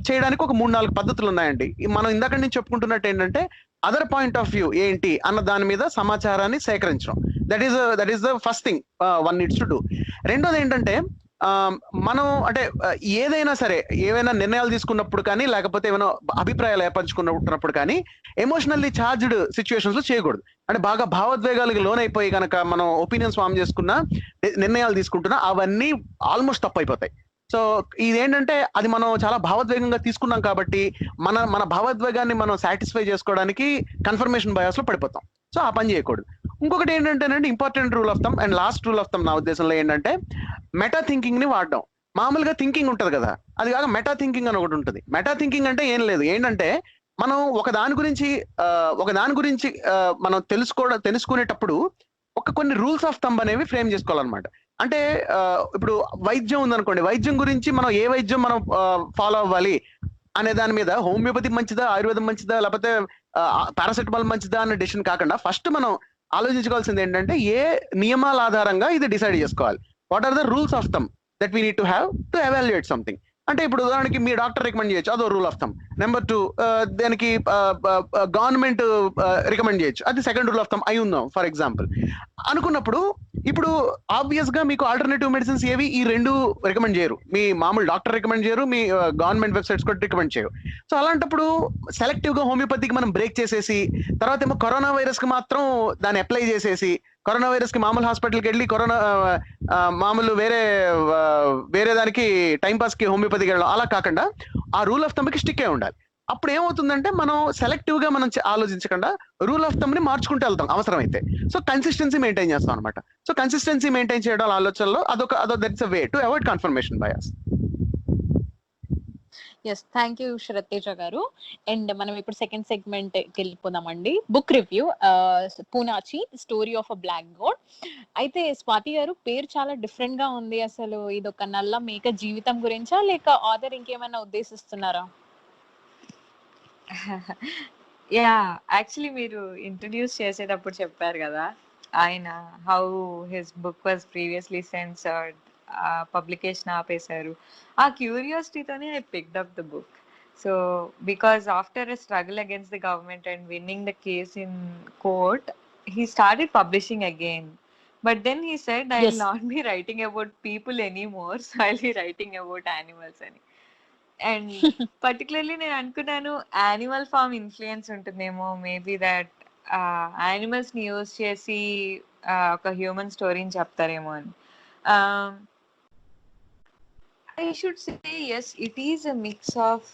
చేయడానికి ఒక 3-4 పద్ధతులు ఉన్నాయండి. మనం ఇందాక నుంచి చెప్పుకుంటున్నట్టు ఏంటంటే అదర్ పాయింట్ ఆఫ్ వ్యూ ఏంటి అన్న దాని మీద సమాచారాన్ని సేకరించడం. That is the first thing one needs to do. రెండోది ఏంటంటే మనం అంటే ఏదైనా సరే, ఏవైనా నిర్ణయాలు తీసుకున్నప్పుడు కానీ, లేకపోతే ఏమైనా అభిప్రాయాలు ఏర్పరచుకున్నప్పుడు కానీ ఎమోషనల్లీ ఛార్జ్డ్ సిచ్యువేషన్స్ లో చేయకూడదు. అంటే బాగా భావోద్వేగాలకు లోనైపోయి కనుక మనం ఒపీనియన్స్ ఫామ్ చేసుకున్నా, నిర్ణయాలు తీసుకుంటున్నా, అవన్నీ ఆల్మోస్ట్ తప్పు అయిపోతాయి. సో ఇదేంటంటే అది మనం చాలా భావోద్వేగంగా తీసుకున్నాం కాబట్టి మన భావోద్వేగాన్ని మనం సాటిస్ఫై చేసుకోవడానికి కన్ఫర్మేషన్ బయాస్ లో పడిపోతాం. సో ఆ పని చేయకూడదు. ఇంకొకటి ఏంటంటేనండి important rule of thumb and last rule of thumb నా ఉద్దేశంలో ఏంటంటే మెటా థింకింగ్ ని వాడడం. మామూలుగా థింకింగ్ ఉంటది కదా, అది కాక మెటా థింకింగ్ అని ఒకటి ఉంటుంది. మెటా థింకింగ్ అంటే ఏం లేదు, ఏంటంటే మనం ఒక దాని గురించి మనం తెలుసుకునేటప్పుడు కొన్ని రూల్స్ ఆఫ్ థంబ్ అనేవి ఫ్రేమ్ చేసుకోవాలన్నమాట. అంటే ఇప్పుడు వైద్యం ఉందనుకోండి, వైద్యం గురించి మనం ఏ వైద్యం మనం ఫాలో అవ్వాలి అనే దాని మీద హోమియోపతి మంచిదా, ఆయుర్వేదం మంచిదా, లేకపోతే పారాసెటమాల్ మంచిదా అనే డెసిషన్ కాకుండా ఫస్ట్ మనం ఆలోచించుకోవాల్సింది ఏంటంటే ఏ నియమాల ఆధారంగా ఇది డిసైడ్ చేసుకోవాలి. What are the rules of thumb that we need to have to evaluate something. అంటే ఇప్పుడు ఉదాహరణకి మీ డాక్టర్ రికమెండ్ చేయొచ్చు, అదో రూల్ ఆఫ్ థమ్. నెంబర్ 2 దానికి గవర్నమెంట్ రికమెండ్ చేయొచ్చు, అది సెకండ్ రూల్ ఆఫ్ థమ్ అయి ఉందాం ఫర్ ఎగ్జాంపుల్ అనుకున్నప్పుడు. ఇప్పుడు ఆబ్వియస్ గా మీకు ఆల్టర్నేటివ్ మెడిసిన్స్ ఏవి ఈ రెండు రికమెండ్ చేయరు, మీ మామూలు డాక్టర్ రికమెండ్ చేయరు, మీ గవర్నమెంట్ వెబ్సైట్స్ కూడా రికమెండ్ చేయరు. సో అలాంటప్పుడు సెలెక్టివ్ గా హోమియోపతికి మనం బ్రేక్ చేసేసి, తర్వాత ఏమో కరోనా వైరస్ కి మాత్రం దాన్ని అప్లై చేసేసి, కరోనా వైరస్ కి మామూలు హాస్పిటల్కి వెళ్ళి కరోనా మామూలు వేరే దానికి టైంపాస్ కి హోమియోపతికి వెళ్ళడం, అలా కాకుండా ఆ రూల్ ఆఫ్ థమ్ కి స్టిక్ అయి ఉండాలి. అప్పుడు ఏమవుతుందంటే మనం సెలెక్టివ్ గా మనం ఆలోచించకుండా రూల్ ఆఫ్ థమ్ ని మార్చుకుంటూ వెళ్తాం అవసరమైతే. సో కన్సిస్టెన్సీ మెయింటైన్ చేస్తాం అనమాట. సో కన్సిస్టెన్సీ మెయింటైన్ చేయడం ఆలోచనలో that's a way to avoid confirmation bias. Yes, thank you Sriteja గారు. అండ్ మనం ఇప్పుడు సెకండ్ సెగ్మెంట్ వెళ్ళిపోదామండి. Book review, Poonachi story of a black goat. అయితే స్వాతి గారు, పేరు చాలా డిఫరెంట్ గా ఉంది. అసలు ఇది ఒక నల్ల మేక జీవితం గురించా, లేక ఆథర్ ఇంకేమైనా ఉద్దేశిస్తున్నారా? యా, యాక్చువల్లీ మీరు ఇంట్రడ్యూస్ చేసేటప్పుడు చెప్పారు కదా, ఆయన how his book was previously censored, publication ఆపేశారు. ఆ క్యూరియాసిటీతోనే I picked up the book. So because after a struggle against the government and winning the case in court, he started publishing again. But then he said, I will not be writing about people anymore, so I'll be writing about animals అని. And particularly నేను అనుకున్నాను animal farm influence ఉంటుందేమో, maybe that animals ని use చేసి ఒక human స్టోరీని చెప్తారేమో అని. I should say yes, it is a mix of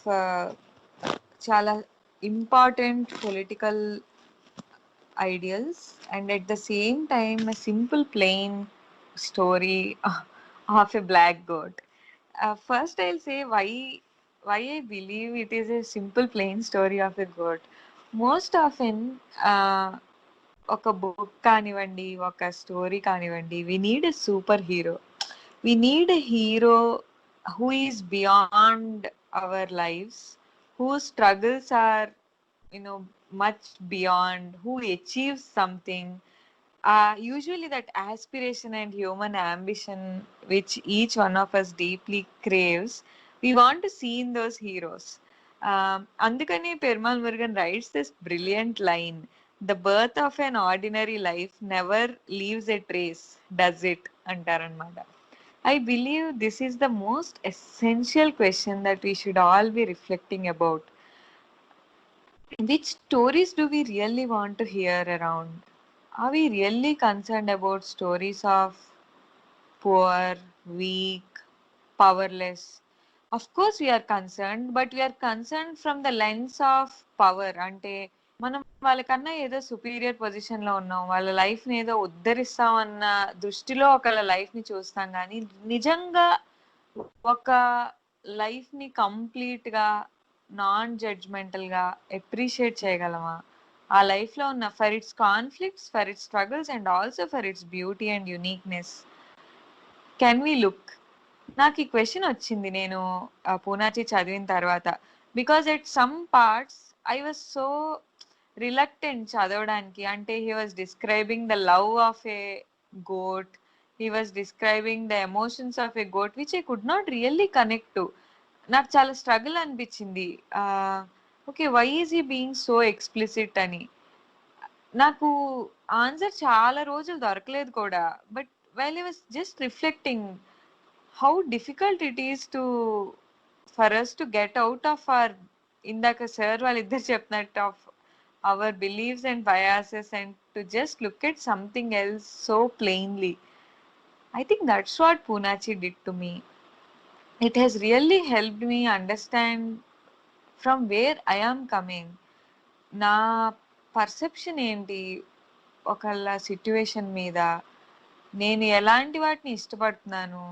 చాలా important political ideals and at the same time a simple plain story of a black goat. First I'll say why I believe it is a simple plain story of a goat. Most often ఒక book కానివ్వండి, ఒక story కానివ్వండి, we need a super hero. We need a hero who is beyond our lives, whose struggles are, much beyond, who achieves something. Usually that aspiration and human ambition which each one of us deeply craves, we want to see in those heroes. Andukane Perumal Murugan writes this brilliant line, the birth of an ordinary life never leaves a trace, does it? Antaranmada. I believe this is the most essential question that we should all be reflecting about. Which stories do we really want to hear around? Are we really concerned about stories of poor, weak, powerless? Of course, we are concerned, but we are concerned from the lens of power. అంటే మనం వాళ్ళకన్నా ఏదో superior position లో ఉన్నాం, వాళ్ళ life ని ఏదో ఉద్ధరిస్తాం అన్న దృష్టిలో ఒకళ్ళ లైఫ్ ని చూస్తాం, కానీ నిజంగా ఒక లైఫ్ ని కంప్లీట్ గా నాన్ జడ్జ్మెంటల్ గా అప్రిషియేట్ చేయగలమా? ఆ లైఫ్ లో ఉన్న for its conflicts, for its struggles and also for its beauty and uniqueness, can we look? నాకు ఈ క్వశ్చన్ వచ్చింది నేను పూనాచి చదివిన తర్వాత. Because at some parts I was so reluctant చదవడానికి. అంటే he was describing the love of a goat, he was describing the emotions of a goat which I could not really connect to. నాకు చాలా struggle అనిపించింది. Okay, why is he being so explicit అని. నాకు answer చాలా రోజులు దొరకలేదు కూడా. But while I was just reflecting how difficult it is to for us to get out of our, indaka sir వాళ్ళిద్దరు చెప్పినట్టు, of our beliefs and biases and to just look at something else so plainly. I think that's what Poonachi did to me. It has really helped me understand from where I am coming. నా perception ఏంటి ఒకళ్ళ situation మీద, నేను ఎలాంటి వాటిని ఇష్టపడుతున్నాను,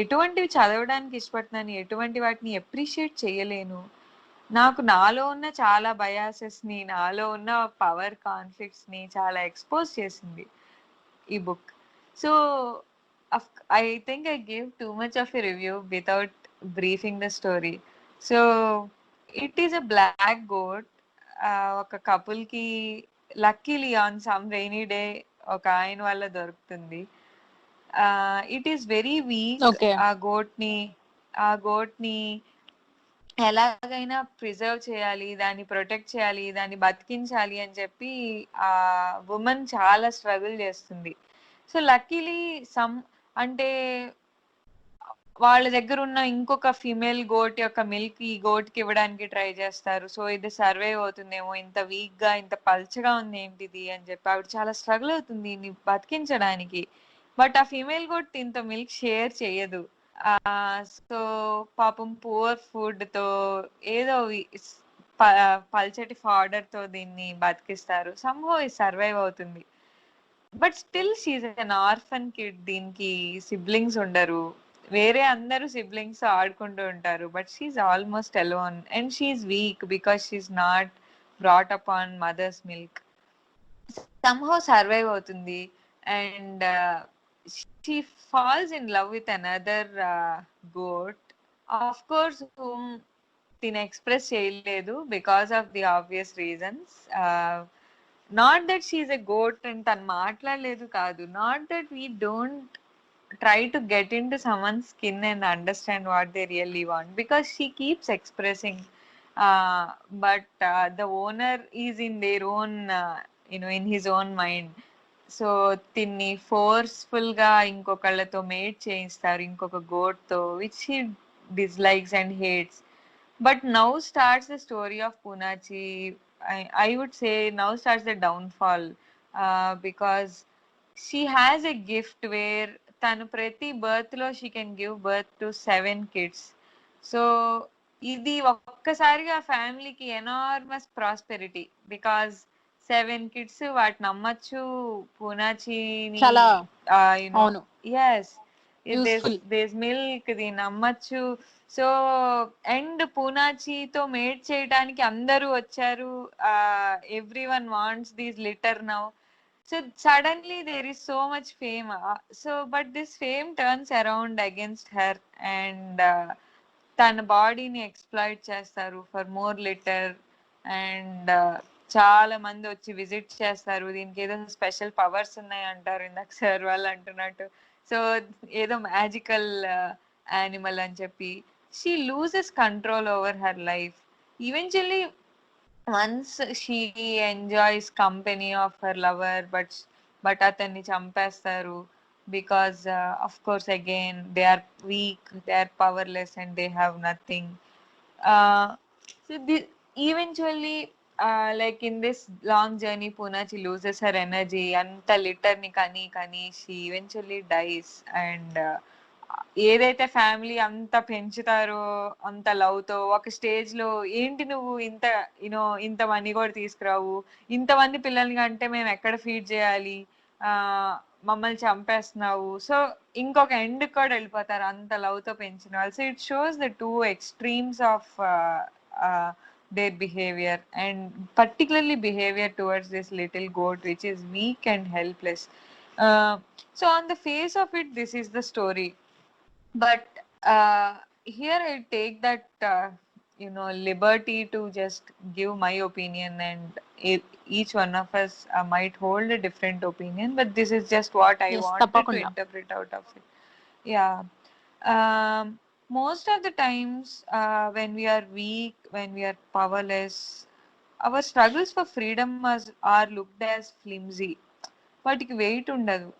ఎటువంటివి చదవడానికి ఇష్టపడుతున్నాను, ఎటువంటి వాటిని అప్రిషియేట్ చేయలేను. నాకు నాలో ఉన్న చాలా బయాసెస్ ని, నాలో ఉన్న పవర్ కాన్ఫ్లిక్ట్స్ ని చాలా ఎక్స్పోజ్ చేసింది ఈ book. So I think I give too much of a review without briefing the story. So it is a black goat. ఒక కపుల్ కి luckily on some rainy day ఒక ఆయన వల్ల దొరుకుతుంది. It is very weak. Okay. ఆ goat ని ఎలాగైనా preserve చేయాలి, దాన్ని ప్రొటెక్ట్ చేయాలి, దాన్ని బతికించాలి అని చెప్పి ఆ ఉమెన్ చాలా స్ట్రగుల్ చేస్తుంది. సో లక్కీలీ అంటే వాళ్ళ దగ్గర ఉన్న ఇంకొక ఫీమేల్ గోట్ యొక్క మిల్క్ ఈ గోట్ కి ఇవ్వడానికి ట్రై చేస్తారు. సో ఇది సర్వైవ్ అవుతుందేమో, ఇంత వీక్ గా ఇంత పల్చగా ఉంది ఏంటిది అని చెప్పి ఆవిడ చాలా స్ట్రగుల్ అవుతుంది బతికించడానికి. బట్ ఆ ఫీమేల్ గోట్ దీంతో మిల్క్ షేర్ చేయదు. సో పాపం పూర్ ఫుడ్ తో ఏదో పల్చటి ఫాడర్ తో దీన్ని బతికిస్తారు. సంహౌ సర్వైవ్ అవుతుంది. But still she an orphan kid. దీనికి సిబ్లింగ్స్ ఉండరు, వేరే అందరూ సిబ్లింగ్స్ ఆడుకుంటూ ఉంటారు. But she almost alone and she weak because she not brought up on mother's milk. Somehow survive అవుతుంది and she falls in love with another goat, of course whom tin express cheyaledu because of the obvious reasons. Not that she is a goat and tan maatladaledu kaadu, not that we don't try to get into someone's skin and understand what they really want, because she keeps expressing, but the owner is in their own in his own mind. So తిన్ని forceful గా ఇంకొకళ్ళతో mate చేయిస్తారు, ఇంకొక goat తో, which he dislikes and hates. But now starts the story of Poonachi. I would say now starts the downfall, because she has a gift where తను ప్రతి birth లో she can give birth to 7 kids. So ఇది ఒక్కసారిగా ఫ్యామిలీకి enormous prosperity, because 7 kids వాటిని నమ్మచ్చు. పూనాచిని చాలా అవును, yes, useful. there's milk, దీన్ని నమ్మచ్చు. సో అండ్ పూనాచితో మేట్ చేయడానికి అందరూ వచ్చారు. Everyone wants these litter now. So suddenly there is so much fame. So but this fame turns around against her and తన బాడీని ఎక్స్ప్లాయిట్ చేస్తారు ఫర్ మోర్ లిటర్. అండ్ చాలా మంది వచ్చి విజిట్ చేస్తారు. దీనికి ఏదో స్పెషల్ పవర్స్ ఉన్నాయి అంటారు, ఇందాక సార్ వాళ్ళు అంటున్నట్టు. సో ఏదో మ్యాజికల్ యానిమల్ అని చెప్పి she loses control over her life. Eventually once she enjoys company of her lover, but అతన్ని చంపేస్తారు. because of course again they are weak, they are powerless, and they have nothing. So eventually, like in this long journey, Poonachi loses her energy. Anta litter ni kani she eventually dies. And ఏదైతే family అంత పెంచుతారో అంత love తో ఒక stage లో ఏంటి నువ్వు ఇంత ఇంత మనీ కూడా తీసుకురావు, ఇంతమంది పిల్లల్ని అంటే మేము ఎక్కడ ఫీడ్ చేయాలి, ఆ మమ్మల్ని చంపేస్తున్నావు. సో ఇంకొక ఎండ్ కూడా వెళ్ళిపోతారు అంత లవ్ తో పెంచిన వాళ్ళు. So it shows the two extremes of their behavior, and particularly behavior towards this little goat which is weak and helpless. So on the face of it, this is the story. But here I take that liberty to just give my opinion, and each one of us might hold a different opinion, but this is just what I Yes, wanted to తప్పకుండా. interpret out of it. Yeah. Most of the times, when we are weak, when we are powerless, our struggles for freedom are looked as flimsy. వాటికి wait ఉండదు.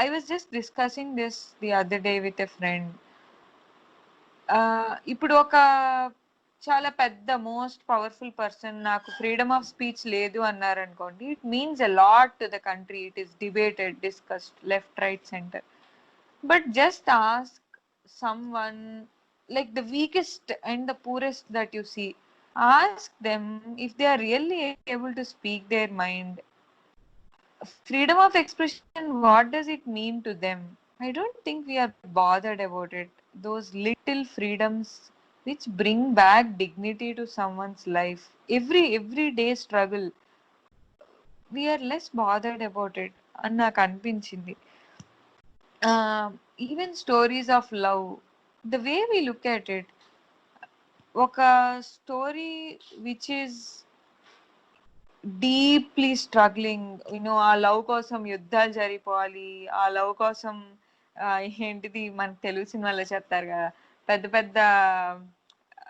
I was just discussing this the other day with a friend. ఇప్పుడు ఒక చాలా పెద్ద most powerful person నాకు freedom of speech లేదు అన్నారనుకోండి, it means a lot to the country. It is debated, discussed left, right, centre. But just ask someone, like the weakest and the poorest that you see, ask them if they are really able to speak their mind. Freedom of expression, what does it mean to them? I don't think we are bothered about it. Those little freedoms which bring back dignity to someone's life, everyday struggle, we are less bothered about it అని నాకు అనిపించింది. Even stories of love, the way we look at it, ఒక story which is deeply struggling, ఆ love కోసం యుద్ధాలు జరిపోవాలి, ఆ love కోసం ఏంటిది మన తెలుగు సినిమాలో చెప్తారు కదా, పెద్ద పెద్ద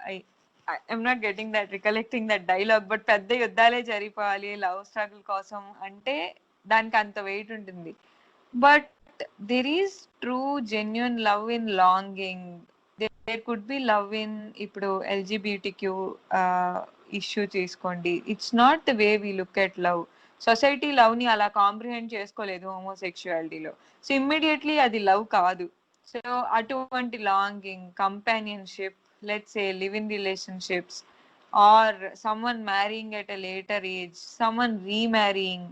I'm not getting that recollecting that dialogue, but పెద్ద యుద్ధాలే జరిపోవాలి లవ్ స్ట్రగుల్ కోసం అంటే దానికి అంత వెయిట్ ఉంటుంది. But there is true genuine love in longing. There could be love in ఇప్పుడు LGBTQ ఇష్యూ తీసుకోండి. It's not the way we look at love. Society love ని అలా కాంప్రిహెండ్ చేసుకోలేదు హోమోసెక్షువాలిటీలో. సో ఇమ్మీడియట్లీ అది లవ్ కాదు. సో అటువంటి longing, companionship, let's say live in relationships, or someone marrying at a later age, someone remarrying,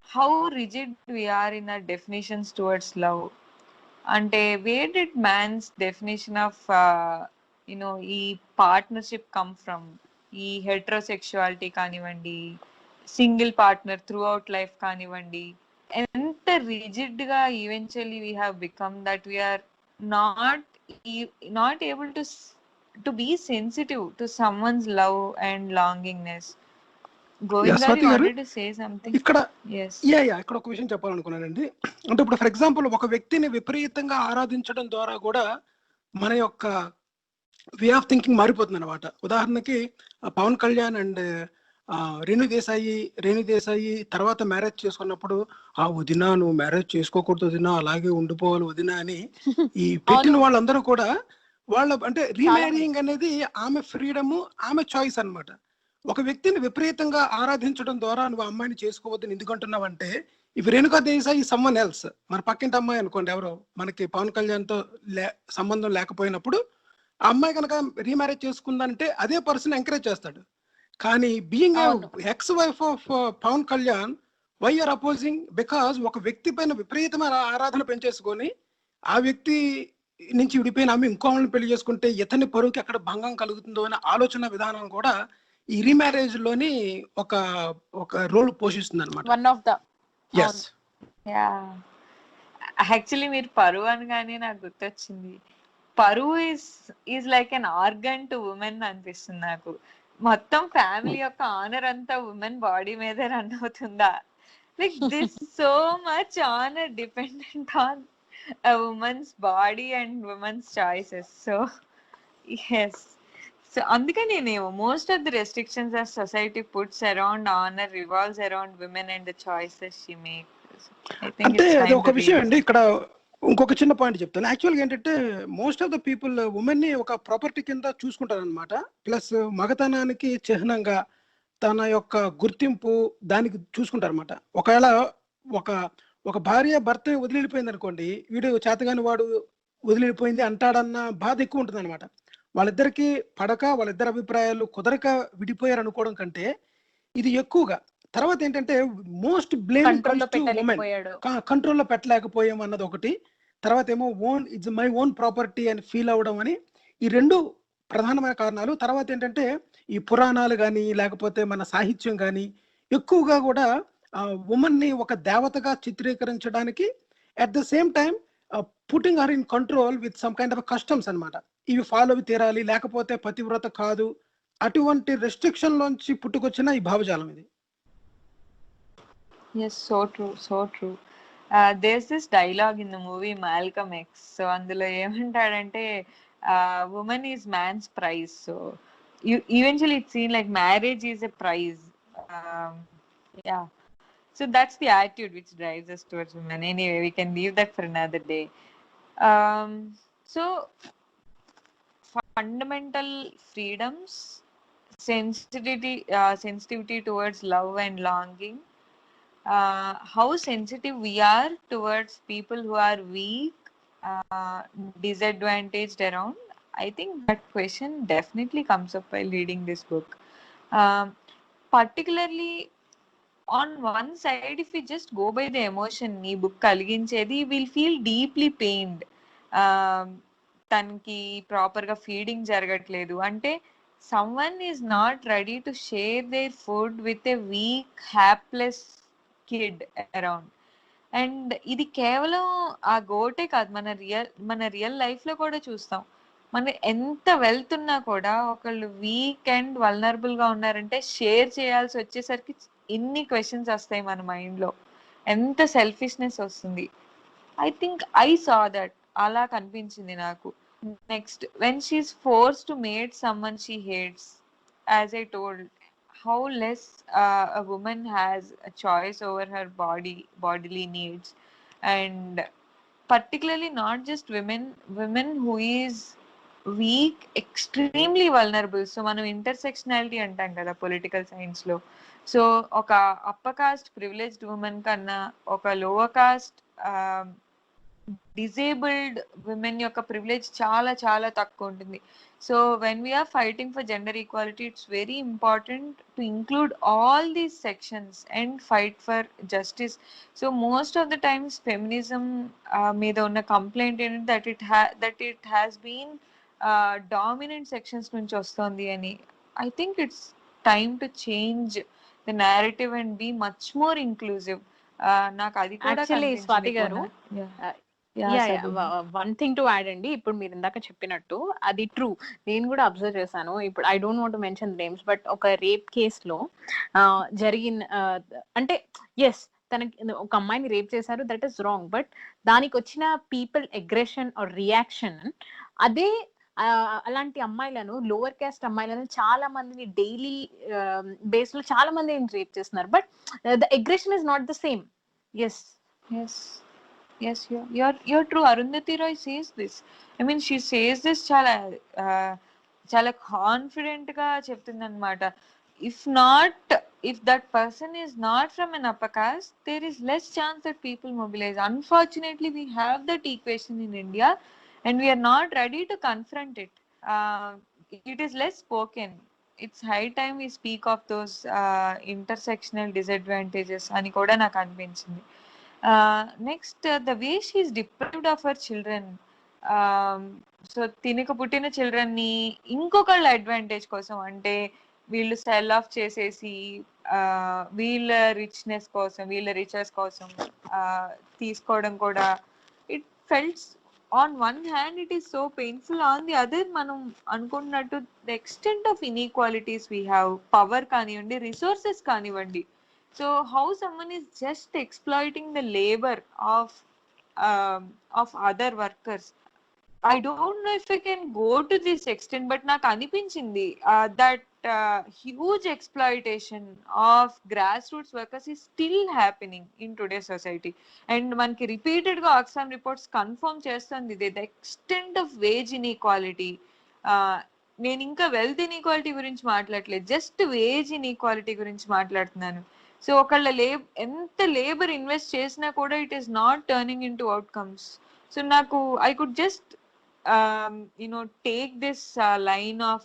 how rigid we are in our definitions towards love. అంటే where did man's definition of ఈ partnership come from? ఈ heterosexuality కానివ్వండి, single partner through life కానివ్వండి, ఎంత rigid గా eventually we have become that we are not able to be sensitive to someone's love and longingness. Govind గారు, Swathi you గారు, wanted to say something? ఇక్కడ Yes. ఇక్కడ ఒక విషయం చెప్పాలనుకున్నానండి. అంటే ఇప్పుడు ఫర్ ఎగ్జాంపుల్ ఒక వ్యక్తిని విపరీతంగా ఆరాధించడం ద్వారా కూడా మన యొక్క వే ఆఫ్ థింకింగ్ మారిపోతుంది అనమాట. ఉదాహరణకి పవన్ కళ్యాణ్ అండ్ రేణు దేశాయి తర్వాత మ్యారేజ్ చేసుకున్నప్పుడు, ఆ వదినా నువ్వు మ్యారేజ్ చేసుకోకూడదు వదినా, అలాగే ఉండిపోవాలి వదినా అని ఈ పెట్టిన వాళ్ళందరూ కూడా వాళ్ళ అంటే రీమ్యారీయింగ్ అనేది ఆమె ఫ్రీడమ్, ఆమె చాయిస్ అన్నమాట. ఒక వ్యక్తిని విపరీతంగా ఆరాధించడం ద్వారా నువ్వు అమ్మాయిని చేసుకోవద్దని ఎందుకంటున్నావంటే, if Renuka Desai someone else, మన పక్కింటి అమ్మాయి అనుకోండి, ఎవరో మనకి పవన్ కళ్యాణ్ తో సంబంధం లేకపోయినప్పుడు ఆ అమ్మాయి కనుక రీమ్యారేజ్ చేసుకుందంటే అదే పర్సన్ ఎంకరేజ్ చేస్తాడు. కానీ being ex wife of Pawan Kalyan, why are opposing? Because ఒక వ్యక్తి పైన విపరీతమైన ఆరాధన పెంచేసుకొని ఆ వ్యక్తి నుంచి విడిపోయిన ఆమె ఇంకో వాళ్ళని పెళ్లి చేసుకుంటే ఇతని పరువుకి ఎక్కడ భంగం కలుగుతుందో అనే ఆలోచన విధానం కూడా ఈ రీమ్యారేజ్ లోని ఒక రోల్ పోషిస్తుంది అనమాట. వన్ ఆఫ్ ద యాక్చువల్లీ మీరు పరువు అనగానే నాకు గుర్తొచ్చింది, పరువు is like an organ to women అనిపిస్తుంది నాకు. మొత్తం ఫ్యామిలీ యొక్క ఆనర్ అంతా ఉమెన్ బాడీ మీదే రన్ అవుతుందా? Like this so much honour dependent on women's body and women's choices. So yes, so అందుకనేనేమో most of the restrictions that society puts around honor revolves around women and the choices she makes. I think అంటే it's అది time ఒక to విషయం read అండి. this. ఇక్కడ ఇంకొక చిన్న point చెప్తాను. యాక్చువల్గా ఏంటంటే most of the people women ని ఒక ప్రాపర్టీ కింద చూసుకుంటారనమాట. ప్లస్ మగతనానికి చిహ్నంగా తన యొక్క గుర్తింపు దానికి చూసుకుంటారనమాట. ఒకవేళ ఒక ఒక భార్య భర్త వదిలిపోయింది అనుకోండి, వీడు చేతగాని వాడు వదిలిపోయింది అంటాడన్న బాధ ఎక్కువ ఉంటుంది అనమాట. వాళ్ళిద్దరికి పడక వాళ్ళిద్దరి అభిప్రాయాలు కుదరక విడిపోయారు అనుకోవడం కంటే ఇది ఎక్కువగా. తర్వాత ఏంటంటే మోస్ట్ బ్లేమ్ కంట్రోల్లో కమ్స్ టు ఉమెన్. పెట్టలేకపోయాడు. కంట్రోల్లో పెట్టలేకపోయాం అన్నది ఒకటి. తర్వాత ఏమో ఇట్స్ మై ఓన్ ప్రాపర్టీ అని ఫీల్ అవ్వడం అని, ఈ రెండు ప్రధానమైన కారణాలు. తర్వాత ఏంటంటే ఈ పురాణాలు కానీ లేకపోతే మన సాహిత్యం కానీ ఎక్కువగా కూడా ఉమెన్ ని ఒక దేవతగా చిత్రీకరించడానికి at the same time putting her in control with some kind of customs అన్నమాట. ఇవి ఫాలో అవి తీరాలి, లేకపోతే పతివ్రత కాదు, అటువంటి రెస్ట్రిక్షన్ లోంచి పుట్టుకొచ్చిన ఈ భావజాలం ఇది. Yes, so true, so true. There's this dialogue in the movie Malcolm X. So అందులో ఏమంటాడంటే woman is man's prize. So eventually it's seen like marriage is a prize. Um, yeah. So that's the attitude which drives us towards women. Anyway, we can leave that for another day. So fundamental freedoms, sensitivity towards love and longing, how sensitive we are towards people who are weak, disadvantaged around. I think that question definitely comes up while reading this book. Particularly on one side, if we just go by the emotion ee book కలిగించేది, we'll feel deeply pained. తనకి proper గా feeding జరగట్లేదు అంటే someone is not ready to share their food with a weak, hapless kid around. And ఇది కేవలం ఆ గోటే కాదు, మన రియల్ లైఫ్ లో కూడా చూస్తాం. మన ఎంత వెల్త్ ఉన్నా కూడా ఒకళ్ళు వీక్ అండ్ వల్నరబుల్ గా ఉన్నారంటే షేర్ చేయాల్సి వచ్చేసరికి ఇన్ని క్వశ్చన్స్ వస్తాయి మన మైండ్ లో, ఎంత సెల్ఫిష్నెస్ వస్తుంది. I think I saw that, అలా కనిపించింది నాకు. Next, when she's forced to mate someone she hates, as I told, how less a woman has a choice over her bodily needs, and particularly not just women who is weak, extremely vulnerable. So మనం intersectionality అంటాం కదా political science లో. So ఒక upper caste privileged woman కన్నా ఒక lower caste disabled women యొక్క privilege చాలా చాలా తక్కువ ఉంటుంది. So when we're fighting for gender equality, it's very important to include all these sections and fight for justice. So most of the times feminism మీద ఉన్న complaint ఏంటంటే that it has been dominant sections నుంచి వస్తుంది అని. I think it's time to change the narrative and be much more inclusive. నాకు అది కూడా actually Swathi గారు, కనిపించింది. వన్ థింగ్ టు యాడ్ అండి. ఇప్పుడు మీరు ఇందాక చెప్పినట్టు అది ట్రూ, నేను కూడా అబ్జర్వ్ చేశాను. ఇప్పుడు I don't want to mention names, but ఒక రేప్ కేసులో జరిగిన అంటే ఎస్ తనకి ఒక అమ్మాయిని రేప్ చేశారు, దట్ ఈస్ రాంగ్. బట్ దానికి వచ్చిన పీపుల్ అగ్రెషన్ ఆర్ రియాక్షన్, అదే అలాంటి అమ్మాయిలను, లోవర్ క్యాస్ట్ అమ్మాయిలను చాలా మందిని డైలీ బేస్ లో చాలా మంది రేప్ చేస్తున్నారు. But the aggression is not the same. Yes, you're true. Arundhati Roy says this. I mean, she says this చాలా కాన్ఫిడెంట్ గా చెప్తుంది అనమాట. If that person is not from an upper caste, there is less chance that people mobilize. Unfortunately, we have that equation in India and we are not ready to confront it. It is less spoken. It's high time we speak of those intersectional disadvantages అని కూడా నాకు అనిపించింది. Next, the way she is deprived of her children. So తినక పుట్టిన children ని ఇంకొకళ్ళ advantage కోసం, అంటే వీళ్ళు సెల్ ఆఫ్ చేసేసి వీళ్ళ రిచ్నెస్ కోసం, వీళ్ళ రిచెస్ కోసం తీసుకోవడం కూడా, it felts on one hand it is so painful, on the other మనం అనుకున్నట్టు the extent of inequalities we have, power కానివ్వండి, రిసోర్సెస్ కానివ్వండి. So how someone is just exploiting the labor of other workers. I don't know if I can go to this extent, but నాకు అనిపించింది that huge exploitation of grassroots workers is still happening in today's society. And మనకి repeated గా Oxfam reports confirm చేస్తుంది the extent of wage inequality. నేను ఇంకా wealth inequality గురించి మాట్లాడలేదు, just veg inequality గురించి మాట్లాడుతున్నాను. సో ఒకళ్ళ ఎంత లేబర్ ఇన్వెస్ట్ చేసినా కూడా it is not turning in to outcomes. So నాకు I could just take this line of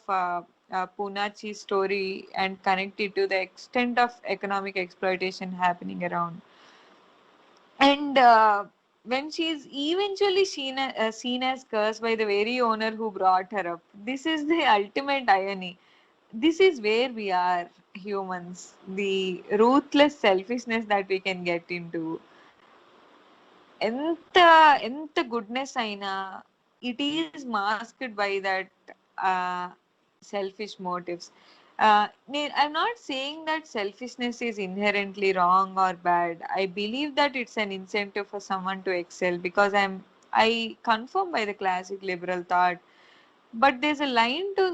Poonachi's story and connect it to the extent of economic exploitation happening around. And when she is eventually seen as cursed by the very owner who brought her up, this is the ultimate irony. This is where we are humans, the ruthless selfishness that we can get into. ఎంత goodness అయినా it is masked by that selfish motives. I'm not saying that selfishness is inherently wrong or bad. I believe that it's an incentive for someone to excel, because I confirm by the classic liberal thought. But there's a line to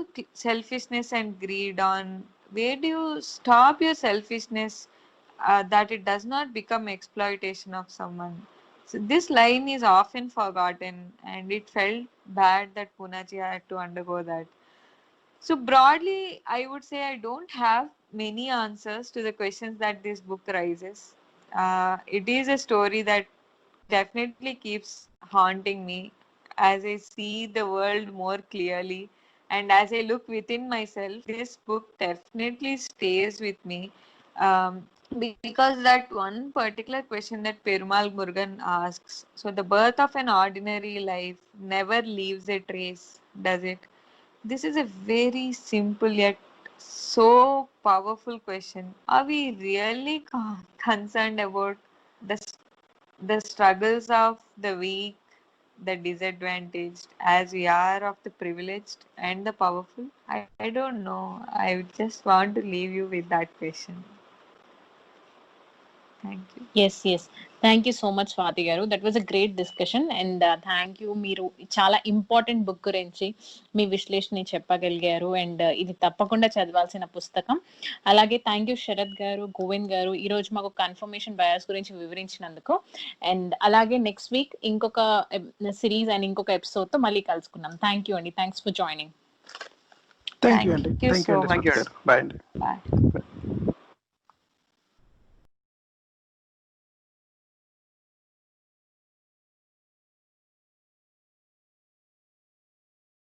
selfishness and greed. On where do you stop your selfishness that it does not become exploitation of someone? So this line is often forgotten, and it felt bad that Poonachi had to undergo that. So broadly, I would say I don't have many answers to the questions that this book raises. It is a story that definitely keeps haunting me as I see the world more clearly, and as I look within myself. This book definitely stays with me. Because that one particular question that Perumal Murugan asks, so the birth of an ordinary life never leaves a trace, does it? This is a very simple yet so powerful question. Are we really concerned about the struggles of the weak, the disadvantaged, as we are of the privileged and the powerful? I don't know. I just want to leave you with that question. Thank you. Yes thank you so much Swathi గారు. That was a great discussion and thank you. మీరు చాలా important book గురించి మీ విశ్లేషణ చెప్పగలిగారు and ఇది తప్పకుండా చదవాల్సిన పుస్తకం. అలాగే థ్యాంక్ యూ శరత్ గారు, గోవింద్ గారు, ఈ రోజు మాకు కన్ఫర్మేషన్ బయాస్ గురించి వివరించినందుకు. అండ్ అలాగే నెక్స్ట్ వీక్ ఇంకొక సిరీస్ అండ్ ఇంకొక ఎపిసోడ్ తో మళ్ళీ కలుసుకున్నాం. థ్యాంక్ యూ అండి. Thanks for joining. Thank you అండి. Thank you so thank you. much. Bye అండి. Bye.